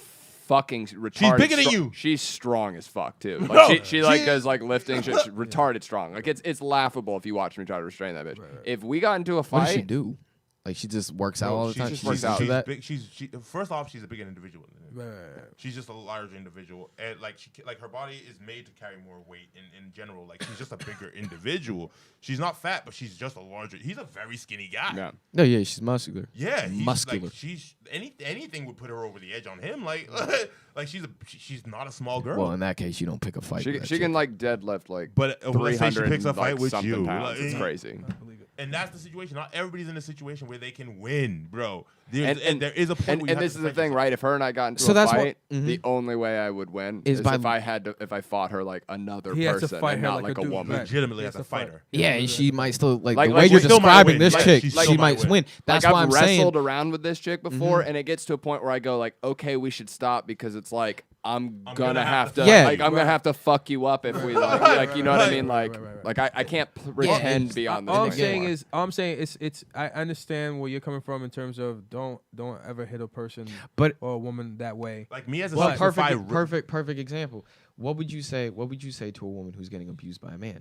fucking retarded. bigger than you. She's strong as fuck too. Like No, she like she- does like lifting. She's retarded strong. Like it's laughable if you watch me try to restrain that bitch. If we got into a what does she fight, do? Like she just works out all the time. just She works out. do that. Big, first off, she's a bigger individual. Right. She's just a larger individual, and like her body is made to carry more weight in general. Like she's just a bigger individual. She's not fat, but she's just a larger. He's a very skinny guy. Yeah. Yeah, she's muscular. Yeah, muscular. Like, she's anything would put her over the edge on him. Like like she's not a small girl. Well, in that case, you don't pick a fight. with that She chick. can like deadlift like. But let's say she 300 picks a fight like, with something you. pounds. Like, It's crazy. And that's the situation. Not everybody's in a situation where they can win, bro. And there is a point. where you And have this to is the defend thing, yourself. right? If her and I got into So a that's what- fight, the only way I would win Is is by- if I fought her like another He has to person fight and her not like like a a dude. woman. Right. Legitimately He as has a to fight. fighter. Yeah, and she might still Like- the like way she you're still might describing win. this Like, chick. she She still might might win. win. That's like why I've I'm wrestled saying. around with this chick before, and it gets to a point where I go like, okay, we should stop because it's like I'm gonna have to, Yeah. like I'm gonna have to fuck you up if we like you know what I mean? Like right. I can't pretend it's- beyond All I'm this. saying anymore. is, it's. I understand where you're coming from in terms of don't ever hit a person But- or a woman that way. Like me as a Well, simplified perfect example. What would you say? What would you say to a woman who's getting abused by a man?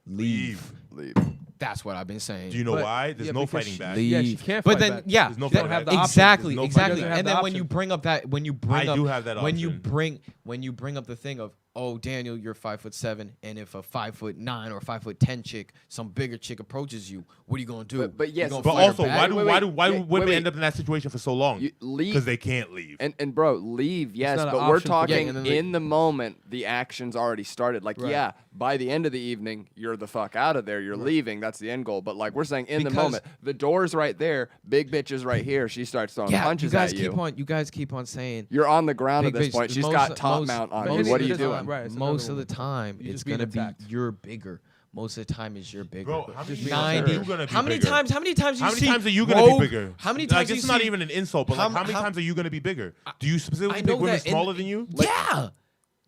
Leave. Leave. That's what I've been saying. Do you know But- why? There's yeah, no because fighting she- back. Leave. Yeah, she can't But fight then, back. yeah, There's no She don't fighting have back. the option. exactly, There's no exactly. fighting back. And then when you bring up that, when you bring I up, do have that when you option. bring up the thing of, oh, Daniel, you're 5'7", and if a 5'9" or 5'10" chick, some bigger chick approaches you, what are you gonna do? But yes, You gonna But fight her also, back? why do wait, women wait. end up in that situation for so long? You leave. Because they can't leave. And bro, leave, yes, not an but we're option for them. talking Yeah, and then in the moment. The action's already started. Like, Right. yeah, by the end of the evening, you're the fuck out of there. You're leaving. That's the end goal. But like we're saying, in the Because- moment, the door's right there. Big bitch is right here. She starts throwing Yeah, punches you guys at keep you. on. You guys keep on saying. You're on the ground at Big this bitch, point. She's most- got top most- mount on but you. it's- What are you it's not doing? right. It's Most another of the woman. time, You're it's just being gonna be attacked. you're bigger. Most of the time, is you're bigger. Bro, how many being times Ninety. are you gonna be How many bigger? times? How many times? How you many see times are you gonna Rogue? be bigger? How many Like, times? it's you not see- even an insult, but like, how many times are you gonna be bigger? Do you specifically I pick know women that in- smaller than you? Yeah.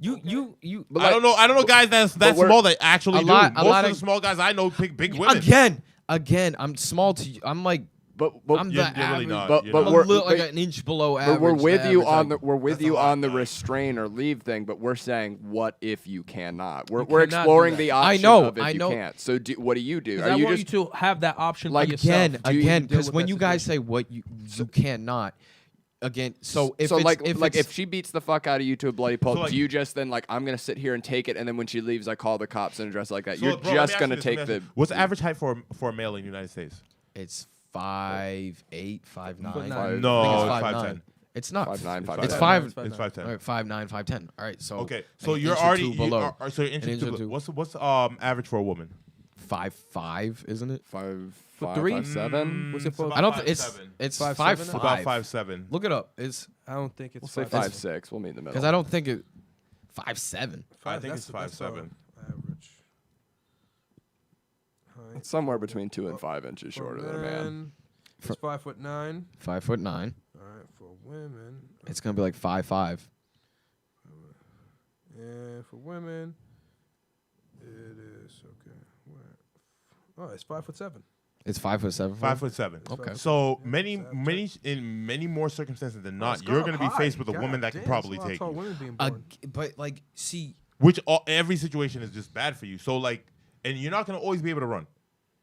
You. But I don't know. I don't know guys that's we're- small that actually A do. lot- a Most lot of the of- small guys I know pick big women. Again. I'm small to you. I'm like. But I'm You're the really average. not. But- You're but not. I'm we're- a little, like but- an inch below But average. we're with The you average, on like- the That's a lot, though. restrain or leave thing, but we're saying what if you cannot? We're cannot do exploring that. the I option know, of if I you know. can't. So what do you do? 'Cause Are I you want just you to have that option like, for yourself. do you Again, deal because with when that you guys situation. say what you cannot, again, so if so it's, like it's, if she beats the fuck out of you to a bloody pulp, So, like- do you just then like I'm gonna sit here and take it, and then when she leaves, I call the cops and address it like that? So, You're bro, let me just ask gonna you this, let me take ask the. you, what's the average height for a male in the United States? it's 5'8", 5'9". Five- I think No, it's it's 5'9". It's not 5'9", 5'10". It's 5. It's 5'9". It's 5'10". All right, 5'9", 5'10". All right, so Okay, like so an you're inch or already two below. so you're inch An inch or below. two. What's average for a woman? 5'5", isn't it? 3? 5'7". What's it for? about I don't think 5'7". it's 5'7"? 5'5". It's about 5'7". Look it up. It's I don't think it's We'll say 5'6". 5'6". We'll meet in the middle. because I don't think it 5'7". I think That's- it's that's 5'7". Average. It's somewhere between 2 and 5 inches shorter than a man. It's 5'9". 5'9". All right, for women. It's gonna be like 5'5". And for women, it is okay. Oh, it's 5'7". It's 5'7". 5'7". Okay. So many more circumstances than not, It's you're kinda going to be high. faced with a God woman that can damn, probably that's a lot of take tall you. women being born. But like, see, Which every situation is just bad for you. So like, and you're not going to always be able to run.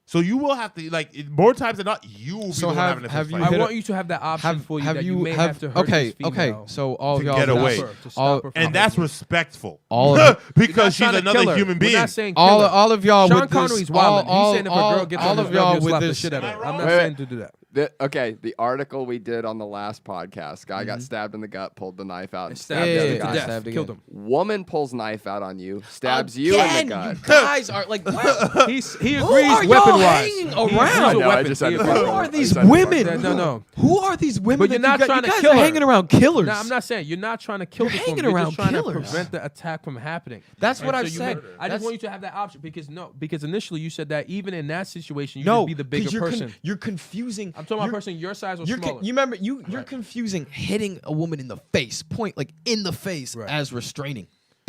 So you will have to more times than not. You will be So the one have- having a have fist you fight. I hit want a- you to have that option for you that you may have to hurt okay, this female so all to of y'all get away. to stop all, her from And that's hurting you. respectful. all of, because she's You're not trying to another kill her. human We're being. not saying kill her. all of y'all Sean with Connery's this, wildin'. He's all, saying if a girl gets all on of his y'all nerve, he'll with slap the this. shit out of her. I'm not Wait, saying to do that. The article we did on the last podcast, guy got stabbed in the gut, pulled the knife out, and Stabbed stabbed Yeah, the him other to guy. death. stabbed Killed again. him. Woman pulls knife out on you, stabs you in Again, the gut. You guys are like, what? He Who agrees are y'all weapon-wise. hanging He's around? a I know, I weapon. just had He to agrees. fuck Who with are him. these I said women? fuck No, no. Who are these women? But you're that not you trying guys to are kill her. hanging around killers. No, I'm not saying you're not trying to kill You're this hanging woman. You're around just trying killers. to prevent the attack from happening. That's what And I've so said. I That's- just want you to have that option because initially you said that even in that situation you No, would be the bigger 'cause person. you're confusing. I'm talking about a you're- person your size or you smaller. remember you're confusing hitting a woman in the face, point like in the face, Right. as restraining.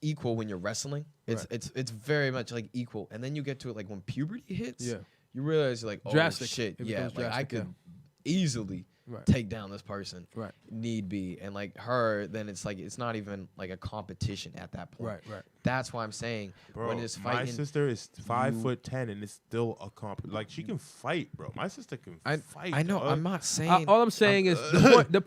equal when you're wrestling. It's very much like equal, and then you get to it like when puberty hits. Yeah. You realize like, oh Drastic. shit, It yeah, becomes like I drastic, could easily take down this person. Right. Need be. And like her, then it's like it's not even like a competition at that point. Right. That's why I'm saying Bro, when it's my fighting. sister is 5'10" and it's still a like she can fight, bro. My sister can fight. I know. dog. I'm not saying. All I'm saying is the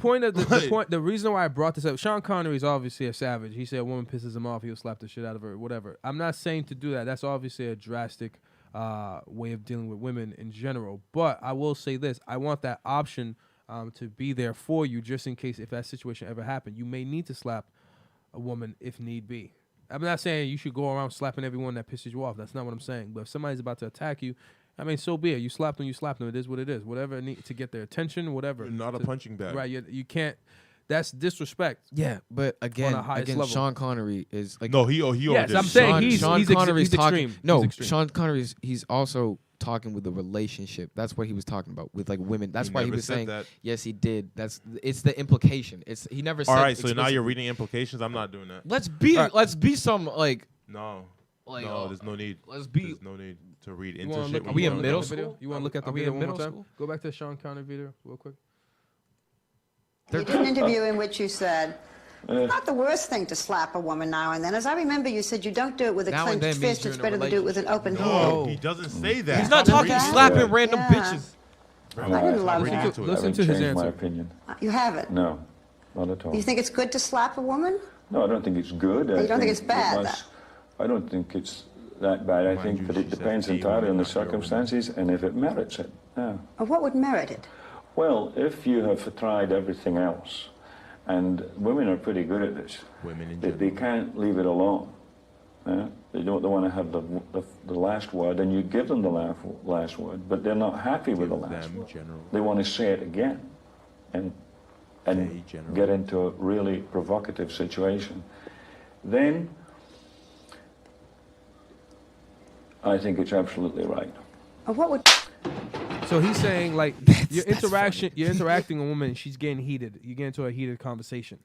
point. The reason why I brought this up. Sean Connery is obviously a savage. He said a woman pisses him off, he'll slap the shit out of her. Whatever. I'm not saying to do that. That's obviously a drastic way of dealing with women in general. But I will say this: I want that option to be there for you, just in case if that situation ever happened. You may need to slap a woman if need be. I'm not saying you should go around slapping everyone that pisses you off. That's not what I'm saying. But if somebody's about to attack you, I mean, so be it. You slapped them, you slapped them. It is what it is. Whatever it need to get their attention, whatever. Not a punching bag. Right. You can't. That's disrespect. Yeah, but again, level. Sean Connery is like No, he Yes, overdid I'm it. saying Sean he's Connery's talking. extreme. No, He's extreme. Sean Connery's he's also talking with the relationship. That's what he was talking about with like women. That's He why he never was said saying that. yes, he did. It's the implication. It's he never said. All right, so now explicitly. you're reading implications. I'm not doing that. Let's be some like No. Like, no, there's no need. let's be- There's no need to read You into wanna shit. look- when Are we you in don't middle know. school? You want to look at the Are we video in one more middle time? school? Go back to the Sean Connery video real quick. You did an interview in which you said, it's not the worst thing to slap a woman now and then. As I remember, you said you don't do it with a Now and clenched then means fist. you're It's in a better to do it with an open hand. No, he doesn't say that. He's not I'm talking reading that. slapping into it. random Yeah. bitches. I didn't love reading that. into it. Listen haven't to his changed my answer. opinion. You haven't. No, not at all. You think it's good to slap a woman? No, I don't think it's good. You don't think it's bad, I don't think it's that bad. I Mind think you, that she it said depends a entirely on woman, the not your woman. circumstances and if it merits it. Yeah. Or what would merit it? Well, if you have tried everything else, and women are pretty good at this, Women in they general. can't leave it alone. They don't want to have the last word, and you give them the last word, but they're not happy with the Give last them word. general. They want to say it again, and Say general. get into a really provocative situation. Then I think it's absolutely right. Or what would... So he's saying like you're interacting with a woman, she's getting heated. You get into a heated conversation.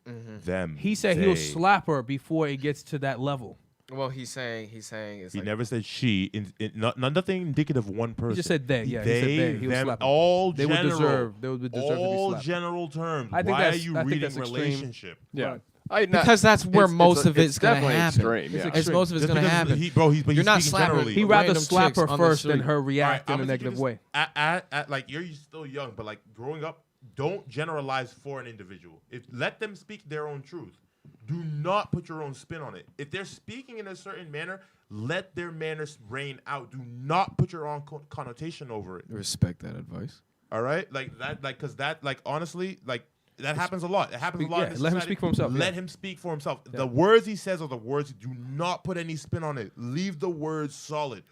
Them. He said he'll they. slap her before it gets to that level. Well, he's saying it's He like, never said she. Nothing indicative of one person. just said they, yeah, he said They, they. He was them, slapping. all They would general. deserve to be all slapped. general terms. I think Why are that's- you I think reading that's extreme. relationship? Yeah. because that's where most of it's gonna definitely happen. extreme. Yeah. It's It's most of it's Just gonna because happen. but You're not speaking slapping- generally. He'd rather Random slap chicks her on the first than street. her react in I'ma a teach you negative this. way. At like you're still young, but like growing up, don't generalize for an individual. Let them speak their own truth. Do not put your own spin on it. If they're speaking in a certain manner, let their manners reign out. Do not put your own connotation over it. Respect that advice. All right, like that, like because that, like honestly, like that happens a lot. It happens a lot. yeah, in this let him society. speak for himself, Let yeah. him speak for himself. The words he says are the words. Do not put any spin on it. Leave the words solid.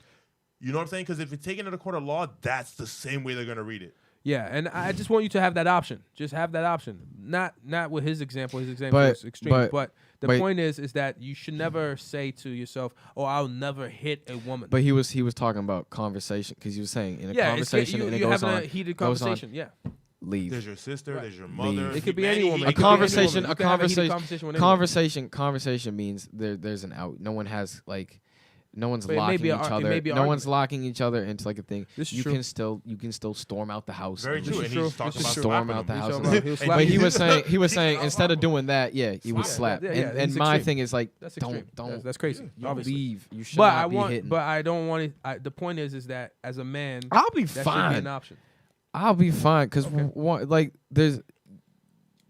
You know what I'm saying? Because if you're taking it to court of law, that's the same way they're gonna read it. Yeah, and I just want you to have that option. Just have that option. Not with his example. His example is extreme. But the point is that you should never say to yourself, "Oh, I'll never hit a woman." But he was talking about conversation because he was saying in a conversation and it you're goes having on. a heated goes on, conversation. Yeah, leave. There's your sister. There's your Leave. mother. it could be any woman. A It could be any conversation. woman. A You can have a heated conversation. conversation with anyone. Conversation means there's an out. No one has like. No one's But it may locking be each a- it other. may be an No one's argument. locking each other into like a thing. This is you true. can still storm out the house. Very and true. leave. And true. he's talking This is about true. Storm slapping out the him. house. He's and talking leave. about- he'll slap But he you. was saying He said, instead of doing that, he would slap. Yeah, And he's my extreme. thing is like, That's extreme. don't That's crazy. don't Obviously. leave. You should But not I be want. hitting. But I don't want it. The point is that as a man, I'll be that should be fine. an option. I'll be fine because like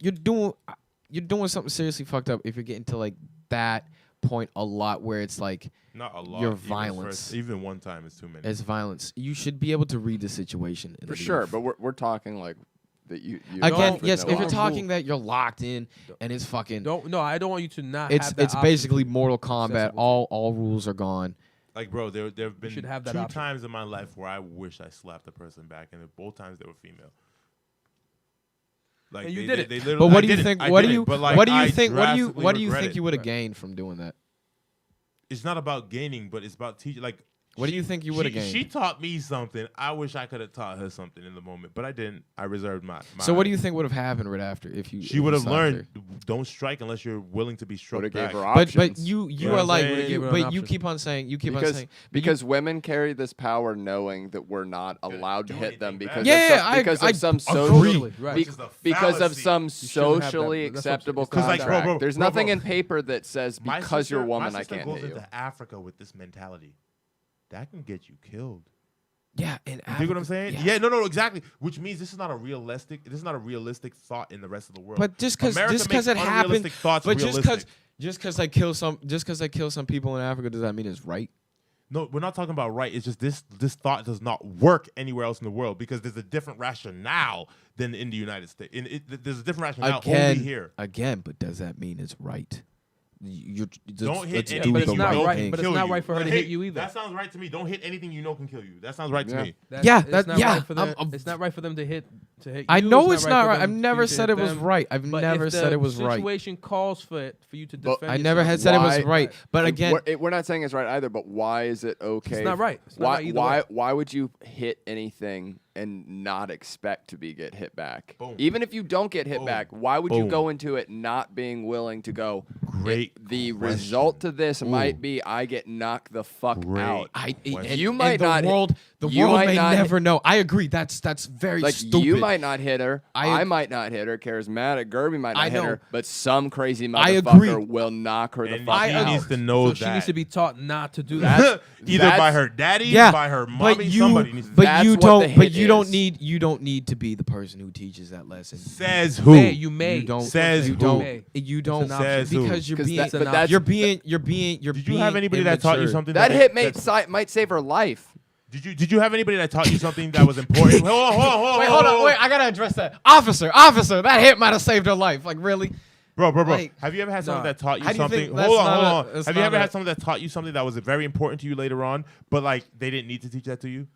you're doing something seriously fucked up if you're getting to like that point a lot where it's like Not a lot. your even violence. even one time is too many. it's violence. You should be able to read the situation and For leave. sure, but we're talking like that you Again, don't yes, know if you're of. talking that you're locked in and it's fucking I don't want you to not. it's have that it's option. basically Mortal Kombat. accessible to All rules are gone. Like, bro, there have been should have that two option. times in my life where I wish I slapped a person back, and both times they were female. Like And you they, did it. They But literally- what I do you did it. think? I What did do it, you? but, like, What do you I think? What do you? drastically What do you regret think it. you would have gained from doing that? It's not about gaining, but it's about teaching. Like What do you think you would have gained? She taught me something. I wish I could have taught her something in the moment, but I didn't. I reserved my So what do you think would have happened right after if you? She would have learned. Don't strike unless you're willing to be struck Would've back. gave her But options. you You know are what like, I'm saying? you keep on saying because women carry this power knowing that we're not allowed to do hit them anything because bad. because I of some agree. social Right. Which is a because of fallacy. some shouldn't have socially that. That's what I'm acceptable saying. 'Cause, like, contract. bro, There's bro, nothing bro. in paper that says My because you're a sister- woman my I sister can't goes hit you. into Africa with this mentality. That can get you killed. Yeah, and You dig what I'm saying? Yeah, no, exactly. Which means this is not a realistic thought in the rest of the world. But just because America makes it happened, unrealistic thoughts but realistic. just because I kill some people in Africa, does that mean it's right? No, we're not talking about right. It's just this thought does not work anywhere else in the world because there's a different rationale than in the United States. There's a different rationale only here. Again, but does that mean it's right? Don't hit let's anything do it's the you not know right, can but kill it's not you. right for her to Hey, hit you either. That sounds right to me. Don't hit anything you know can kill you. That sounds right to me. It's not right for them. It's not right for them to hit. I you. know it's not for right. them I've for never you to said hit it was them. right. I've But never if said the it was right. Situation calls for it for you to But defend. I never had yourself. said it was Why- right. But again, we're not saying it's right either. But why is it okay? not right. It's not why? right either way. Why would you hit anything and not expect to get hit back? Boom. Even if you don't get hit Boom. back, why would you Boom. go into it not being willing to go? Great The question. result to this might be I get knocked the fuck Great out. question. You might the not. world, the you world might may not- never know. I agree. That's very Like stupid. you might not hit her, I- I might not hit her. Charismatic Gerby might I not hit know. her, but some crazy I motherfucker agree. will knock her the And fuck she out. needs to know So that. she needs to be taught not to do that. That's- Either by that's- her daddy, Yeah, by her but mommy, you, somebody needs to but That's you what the don't, but hit you don't is. need to be the person who teaches that lesson. Says You who? may, you may. You don't. Says you who? don't. May. You don't. an option. Says who? Because you're 'Cause being. that- but that's- You're being. Did you have anybody that taught you something? That hit that- might save her life. Did you have anybody that taught you something that was important? Hold on. Wait, hold on. Wait, I gotta address that. Officer, that hit might have saved her life. Like really? Bro. Like, Have you ever had someone nah. that taught you How do you something? think that's Hold not on. a- that's Have you not ever a- had someone that taught you something that was very important to you later on, but like they didn't need to teach that to you?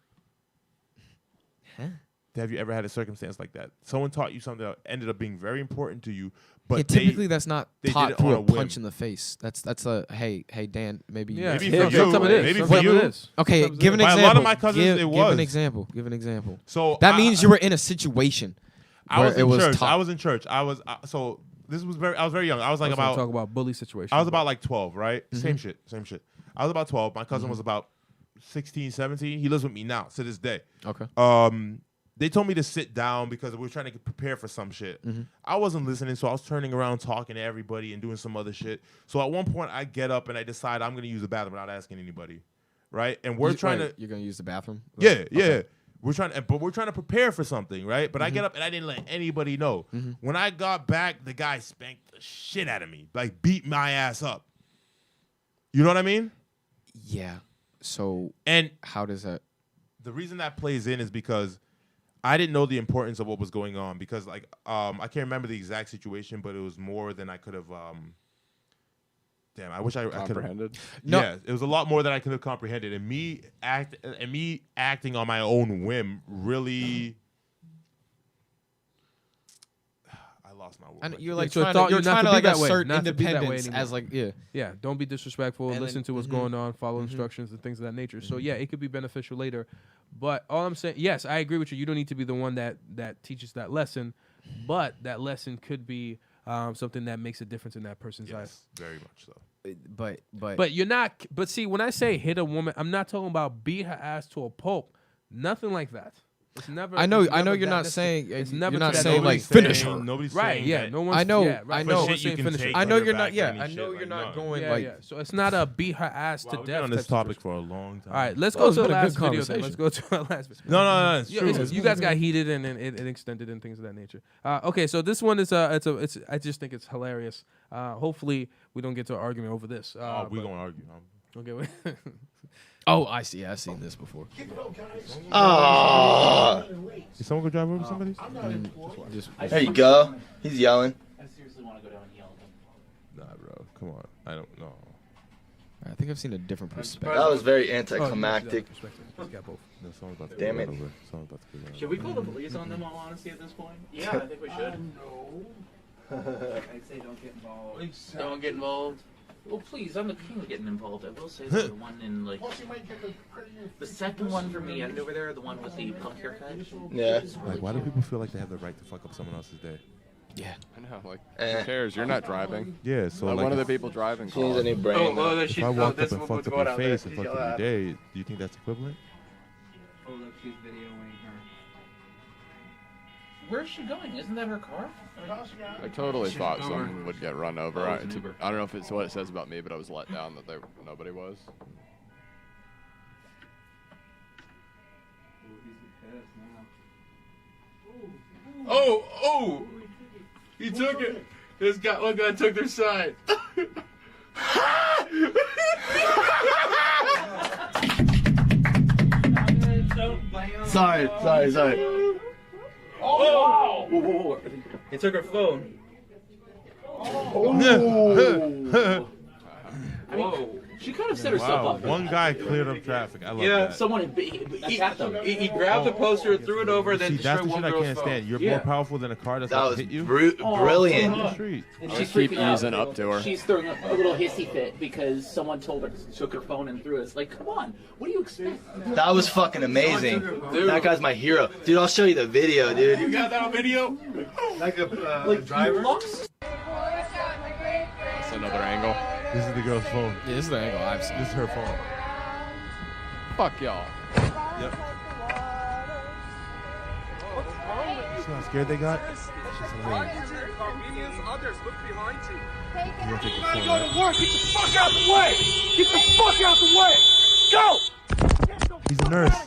Have you ever had a circumstance like that? Someone taught you something that ended up being very important to you, but yeah, typically that's not they did taught it through on a a whim. punch in the face. That's a hey Dan, maybe. Yeah, Maybe for you. Some of it is. Maybe Some for of you. it is. Okay, Sometimes give an it is. By a example. lot of my cousins, give, it Give was. an example. Give an example. So That means you were in a situation. I was where in it was church. taught. I was in church. I was so this was I was very young. I was like I was gonna about talk about bully situation. I was about like 12, right? Mm-hmm. Same shit. I was about 12. My cousin was about 16, 17. He lives with me now to this day. Okay. They told me to sit down because we were trying to prepare for some shit. Mm-hmm. I wasn't listening, so I was turning around talking to everybody and doing some other shit. So at one point, I get up and I decide I'm going to use the bathroom without asking anybody, right? And we're trying to... You're gonna use the bathroom. Yeah. Okay. We're trying to prepare for something, right? But I Mm-hmm. get up and I didn't let anybody know. When I got back, the guy spanked the shit out of me, like beat my ass up. You know what I mean? Yeah. So And how does that? the reason that plays in is because I didn't know the importance of what was going on because like I can't remember the exact situation, but it was more than I could have. Damn, I wish I could have Comprehended. No. Yeah, it was a lot more than I could have comprehended, and me acting on my own whim really. I lost my word. And right you're there. like So trying taught to, you you're not trying to to be like that way, assert not to be that way independence anymore. as like yeah. Yeah, don't be disrespectful. And listen then- to what's going on. Follow instructions and things of that nature. So yeah, it could be beneficial later. But all I'm saying, yes, I agree with you. You don't need to be the one that teaches that lesson, but that lesson could be something that makes a difference in that person's life. Yes, very much so. But But you're not. But see, when I say hit a woman, I'm not talking about beat her ass to a pulp. Nothing like that. It's never. I know it's never you're that. not That's saying it's you're never not to that saying degree. like finish her. Nobody's Right? saying Yeah. that. No one's. I know, Yeah, right. I No know. one's Shit you saying can finish her. take I know on your you're not. back Yeah, any I shit, know like, you're not no. going Yeah, like. yeah. So it's not a beat her ass to Wow, we've been death. on this type topic situation. for a long time. All right, let's Well, go it's to the been a last good video. Then. Let's go to our last video. No, it's Yeah, true. listen, you guys got heated and it extended and things of that nature. Okay, so this one is I just think it's hilarious. Hopefully we don't get to an argument over this. Oh, we but- gonna argue. Okay. wait. Oh, I see. I've seen this before. Is someone gonna drive over somebody? Just There you go. He's yelling. Nah, bro. Come on. I don't know. I think I've seen a different perspective. That was very Oh, anticlimactic. He's got both. No, someone's about to Damn get it. run over. Someone's about to get run over. Should we call the police on them, all honesty, at this point? Yeah, I think we should. I'd say don't get involved. Don't get involved. Well, please, I'm the king of getting involved. I will say that the one in like the second one for me, and over there, the one with the punk haircut. Yeah. Like, why do people feel like they have the right to fuck up someone else's day? Yeah. I know, like, who cares? You're not driving. Yeah, so Let like one of the if- people driving. She needs a new call. brain. If I walked up and fucked up your face and fucked up your day, do you think that's equivalent? Oh, look, she's videoing her. Where's she going? Isn't that her car? I totally thought someone would get run over. Oh, I, it's an Uber. I don't know if it's what it says about me, but I was let down that nobody was. Oh! He took it. One guy took their side. Sorry. Oh! Whoa. He took her phone. Whoa. She kind of set herself Wow, up. one guy cleared up traffic. I love Yeah, that. someone he grabbed the poster, threw it over, then See, that's destroyed the one shit I girl's can't phone. stand. You're Yeah. more powerful than a car that's That about was to hit you. brilliant. On the street. And Just she's keep freaking out. easing up to her. She's throwing a little hissy fit because someone told her, took her phone and threw it. It's like, come on, what do you expect? That was fucking amazing. Dude. That guy's my hero. Dude, I'll show you the video, dude. You got that on video? Like a Like, driver. looks. That's another angle. This is the girl's phone. Yeah, this is the angle I've seen. This is her phone. Fuck y'all. Yep. You see how scared they got? She's hilarious. Others, look behind you. You wanna take your phone, Go right? to work. Get the fuck out the way. Get the fuck out the way. Go. He's a nurse.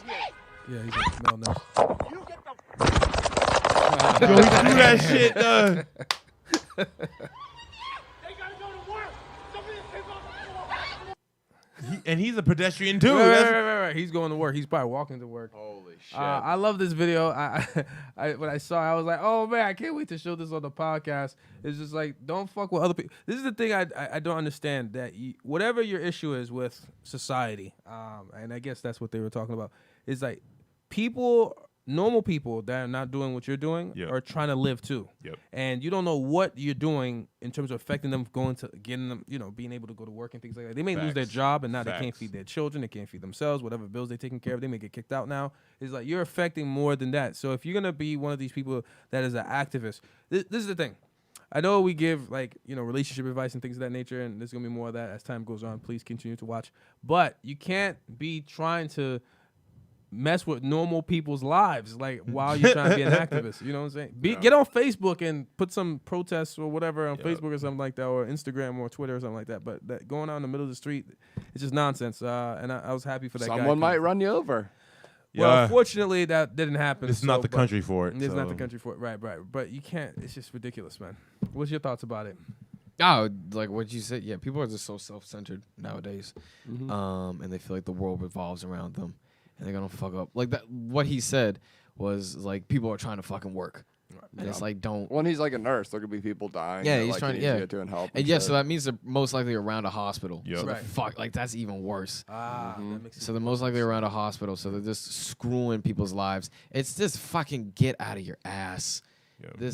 Yeah, he's a male nurse. Yo, he threw that shit, dog. They gotta go to work. Somebody pick up the phone. And he's a pedestrian too. Right, That's- right. He's going to work. He's probably walking to work. Holy shit. I love this video. When I saw it, I was like, oh man, I can't wait to show this on the podcast. It's just like, don't fuck with other people. This is the thing I don't understand, that whatever your issue is with society, and I guess that's what they were talking about, is like normal people that are not doing what you're doing Yep. are trying to live too. Yep. And you don't know what you're doing in terms of affecting them, getting them, being able to go to work and things like that. They may lose their Facts. job and now they can't Facts. feed their children, they can't feed themselves, whatever bills they're taking care of, they may get kicked out now. It's like you're affecting more than that. So if you're gonna be one of these people that is an activist, this is the thing. I know we give relationship advice and things of that nature, and there's gonna be more of that as time goes on. Please continue to watch. But you can't be trying to mess with normal people's lives while you're trying to be an activist. You know what I'm saying? Get on Facebook and put some protests or whatever on Facebook or something like that, or Instagram or Twitter or something like that. But that going out in the middle of the street, it's just nonsense. And I was happy for that guy. Someone might run you over. Well, Yeah. unfortunately, that didn't happen. It's not the country for it. It's not the so- country for it. Right. But you can't. It's just ridiculous, man. What's your thoughts about it? Oh, like what you said. Yeah, people are just so self-centered nowadays, and they feel like the world revolves around them, and they're gonna fuck up. Like that. What he said was like people are trying to fucking work, and it's like don't. When he's like a nurse, there could be people dying. Yeah, that, he's like, trying he to needs get to and help. And yeah, so that means they're most likely around a hospital. Yep. So the Right. fuck, like that's even worse. That makes So they're most likely around a hospital. So they're just screwing people's lives. It's just fucking get out of your ass. Yeah.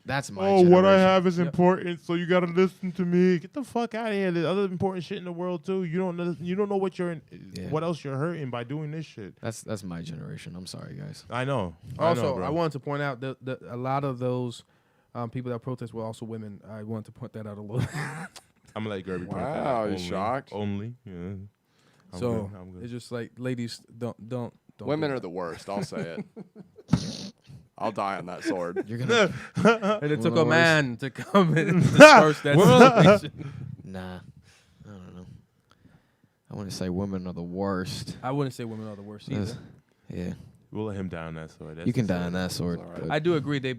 That's my. Oh, what I generation. have is important, so you gotta listen to me. Get the fuck out of here. There's other important shit in the world too. You don't know what what else you're hurting by doing this shit. That's my generation. I'm sorry, guys. I know. Also, bro. I wanted to point out that a lot of those people that protest were also women. I wanted to point that out a little. I'm gonna let Gerby point that Wow, out. you Only. shocked? Only, yeah. I'm So good, I'm good. it's just like, ladies, don't. Women do are the worst. I'll say it. I'll die on that sword. You're gonna. that. And it took a Worst. man to come and disperse that situation. Nah, I don't know. I want to say women are the worst. I wouldn't say women are the worst either. Yeah, We'll let him die on that sword. you can die on that sword. all right. but I do agree. They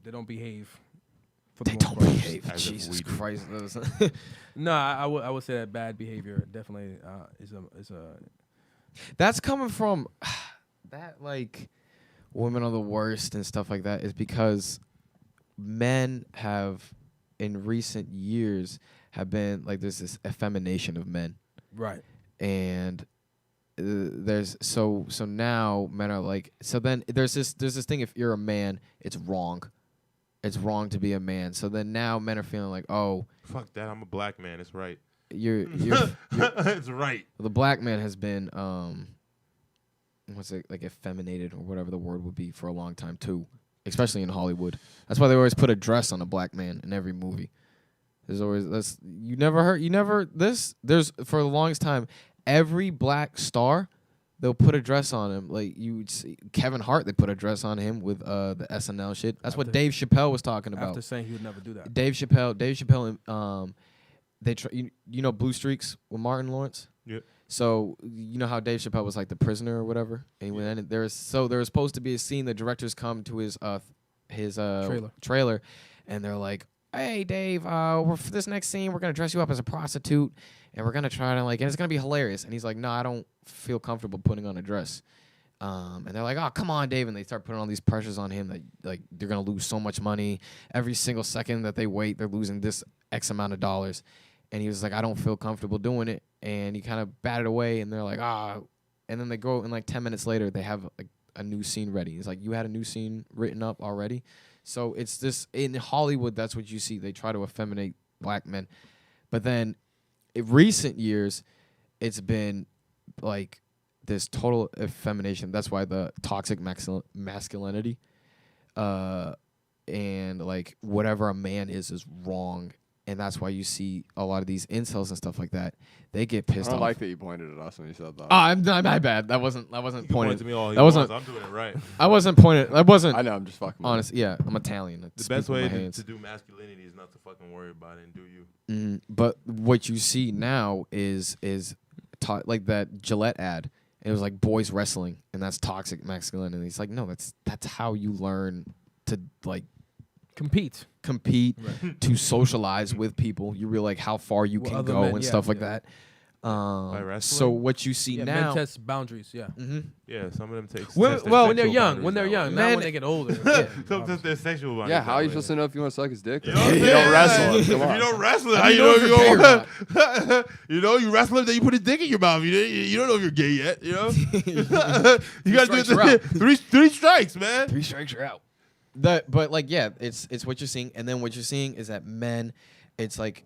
don't behave. For the They most don't part. behave. As if Jesus we do. Christ. No, I would say that bad behavior definitely is a. That's coming from that like women are the worst and stuff like that is because men have in recent years have been like there's this effemination of men. Right. And there's so now men are like so then there's this thing if you're a man it's wrong it's wrong to be a man. So then now men are feeling like, oh, fuck that, I'm a black man. It's right. You're it's right. The black man has been what's it, like, effeminated or whatever the word would be for a long time too, especially in Hollywood. That's why they always put a dress on a black man in every movie. There's always there's for the longest time, every black star, they'll put a dress on him. Like you would see Kevin Hart, they put a dress on him with the SNL shit. That's what Dave Chappelle was talking about. After saying he would never do that. Dave Chappelle, you know Blue Streaks with Martin Lawrence? Yep. So you know how Dave Chappelle was like the prisoner or whatever? And he went in, there was supposed to be a scene, the directors come to his trailer and they're like, hey Dave, for this next scene we're gonna dress you up as a prostitute and we're gonna try to and it's gonna be hilarious. And he's like, no, I don't feel comfortable putting on a dress. And they're like, oh, come on, Dave. And they start putting all these pressures on him that like they're gonna lose so much money. Every single second that they wait, they're losing this X amount of dollars. And he was like, I don't feel comfortable doing it. And he kind of batted away and they're like, and then they go and like 10 minutes later they have like a new scene ready. He's like, you had a new scene written up already? So it's this, in Hollywood, that's what you see. They try to effeminate black men. But then in recent years, it's been like this total effemination. That's why the toxic masculinity and like whatever a man is wrong. And that's why you see a lot of these incels and stuff like that. They get pissed off. I like that you pointed at us when you said that. Oh, I'm not my bad. That wasn't pointed to me all he that wasn't. wants. I'm doing it right. I wasn't pointed. I wasn't. I know. I'm just fucking. Honest. Yeah, I'm Italian. The best way to do masculinity is not to fucking worry about it and do you. But what you see now is like that Gillette ad. It was like boys wrestling, and that's toxic masculinity. It's like, no, that's how you learn to like compete, right. To socialize with people. You realize how far you can go and stuff like that. So what you see now, men test boundaries. Yeah, yeah. Some of them take. When they're young, not when they get older. Sometimes they're sexual boundaries. Yeah, how are you supposed to know if you want to suck his dick? You don't wrestle. If you don't wrestle, how you know if you want? You know, you wrestle him, then you put a dick in your mouth. You don't know if you're gay yet. You know, you got to do three strikes, man. 3 strikes, you're out. But like, yeah, it's what you're seeing, and then what you're seeing is that men, it's like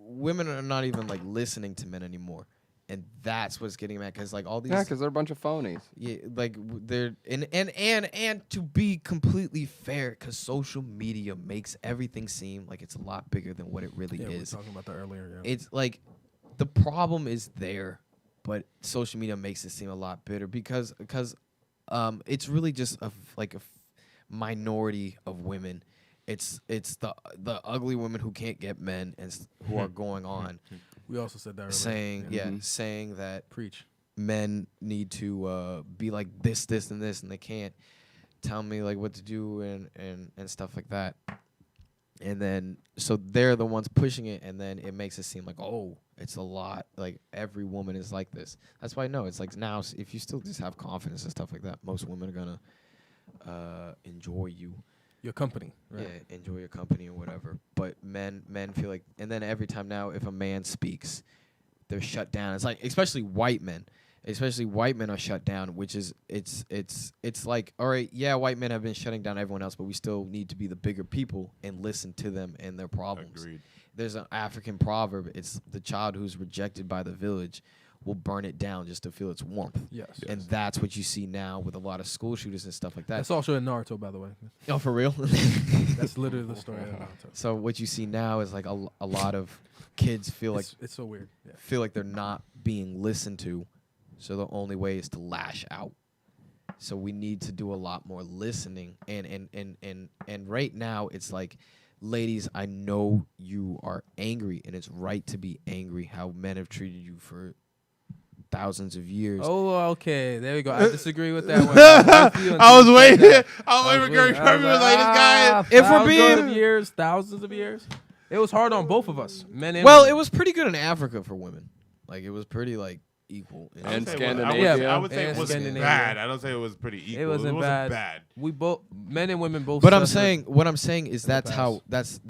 women are not even like listening to men anymore, and that's what's getting mad because like all these because they're a bunch of phonies. Yeah, like they're and to be completely fair, because social media makes everything seem like it's a lot bigger than what it really is. We were talking about that earlier. Yeah. It's like the problem is there, but social media makes it seem a lot bigger because it's really just a minority of women. It's the ugly women who can't get men and who are going on. We also said that earlier. Saying that preach men need to be like this, and this, and they can't tell me like what to do and stuff like that. And then so they're the ones pushing it, and then it makes it seem like, oh, it's a lot. Like every woman is like this. That's why I know it's like now if you still just have confidence and stuff like that, most women are gonna enjoy you. Your company, right? Yeah, enjoy your company or whatever. But men feel like, and then every time now, if a man speaks, they're shut down. It's like, especially white men are shut down, which is it's like, all right, yeah, white men have been shutting down everyone else, but we still need to be the bigger people and listen to them and their problems. Agreed. There's an African proverb. It's the child who's rejected by the village will burn it down just to feel its warmth. Yes. And that's what you see now with a lot of school shooters and stuff like that. That's also in Naruto, by the way. Oh, for real? That's literally the story of Naruto. So what you see now is like a lot of kids feel like it's so weird. Yeah. Feel like they're not being listened to, so the only way is to lash out. So we need to do a lot more listening, and right now it's like, ladies, I know you are angry, and it's right to be angry how men have treated you for thousands of years. Oh, okay. There we go. I disagree with that one. I was waiting. I was waiting for Kirby was like, this guy. If we're being thousands of years, it was hard on both of us, men and women. It was pretty good in Africa for women. Like it was pretty like equal. And Scandinavia. I would say it wasn't bad. I don't say it was pretty equal. It wasn't bad. We both, men and women both. But what I'm saying is that's how that's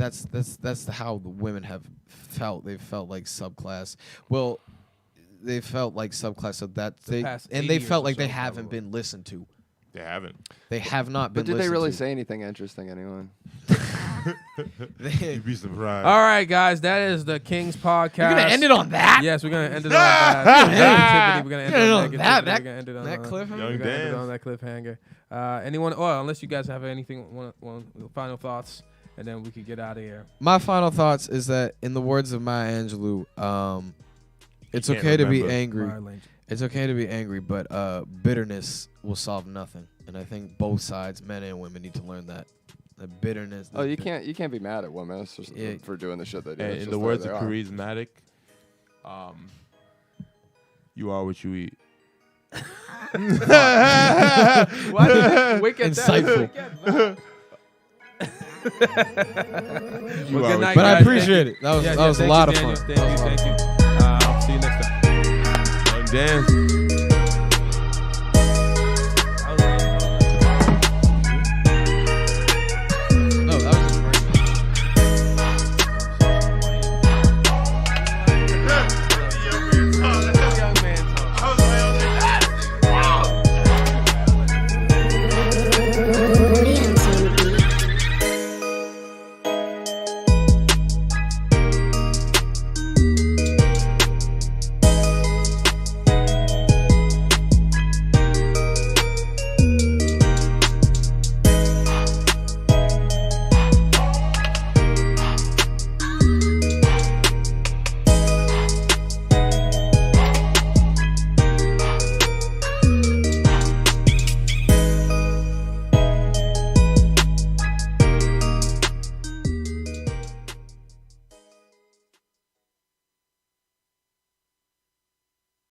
how the women have felt. They felt like subclass. Well, they felt like subclass, so that they felt like they haven't been listened to. They haven't. They have not been. But did they really listened say anything interesting anyway? You'd be surprised. All right, guys, that is the King's podcast. You're gonna end it on that? Yes, we're gonna end it on that. We're gonna end it on that. We're gonna end it on That cliffhanger. Young We're gonna end it Dan. on that cliffhanger. Anyone? Oh, unless you guys have anything, final thoughts, and then we could get out of here. My final thoughts is that, in the words of Maya Angelou, it's Can't okay to be remember. angry. Maya Angelou. It's okay to be angry, but bitterness will solve nothing. And I think both sides, men and women, need to learn that. The bitterness. Oh, you can't be mad at women for doing the shit they do. And It's in just the the way words they of are. Charismatic, you are what you eat. Why did you wink at Insightful. You Well, are good night, But I guys. appreciate it. That was a thank lot you, of fun. Daniel. Thank you. See you next time. Young Dan.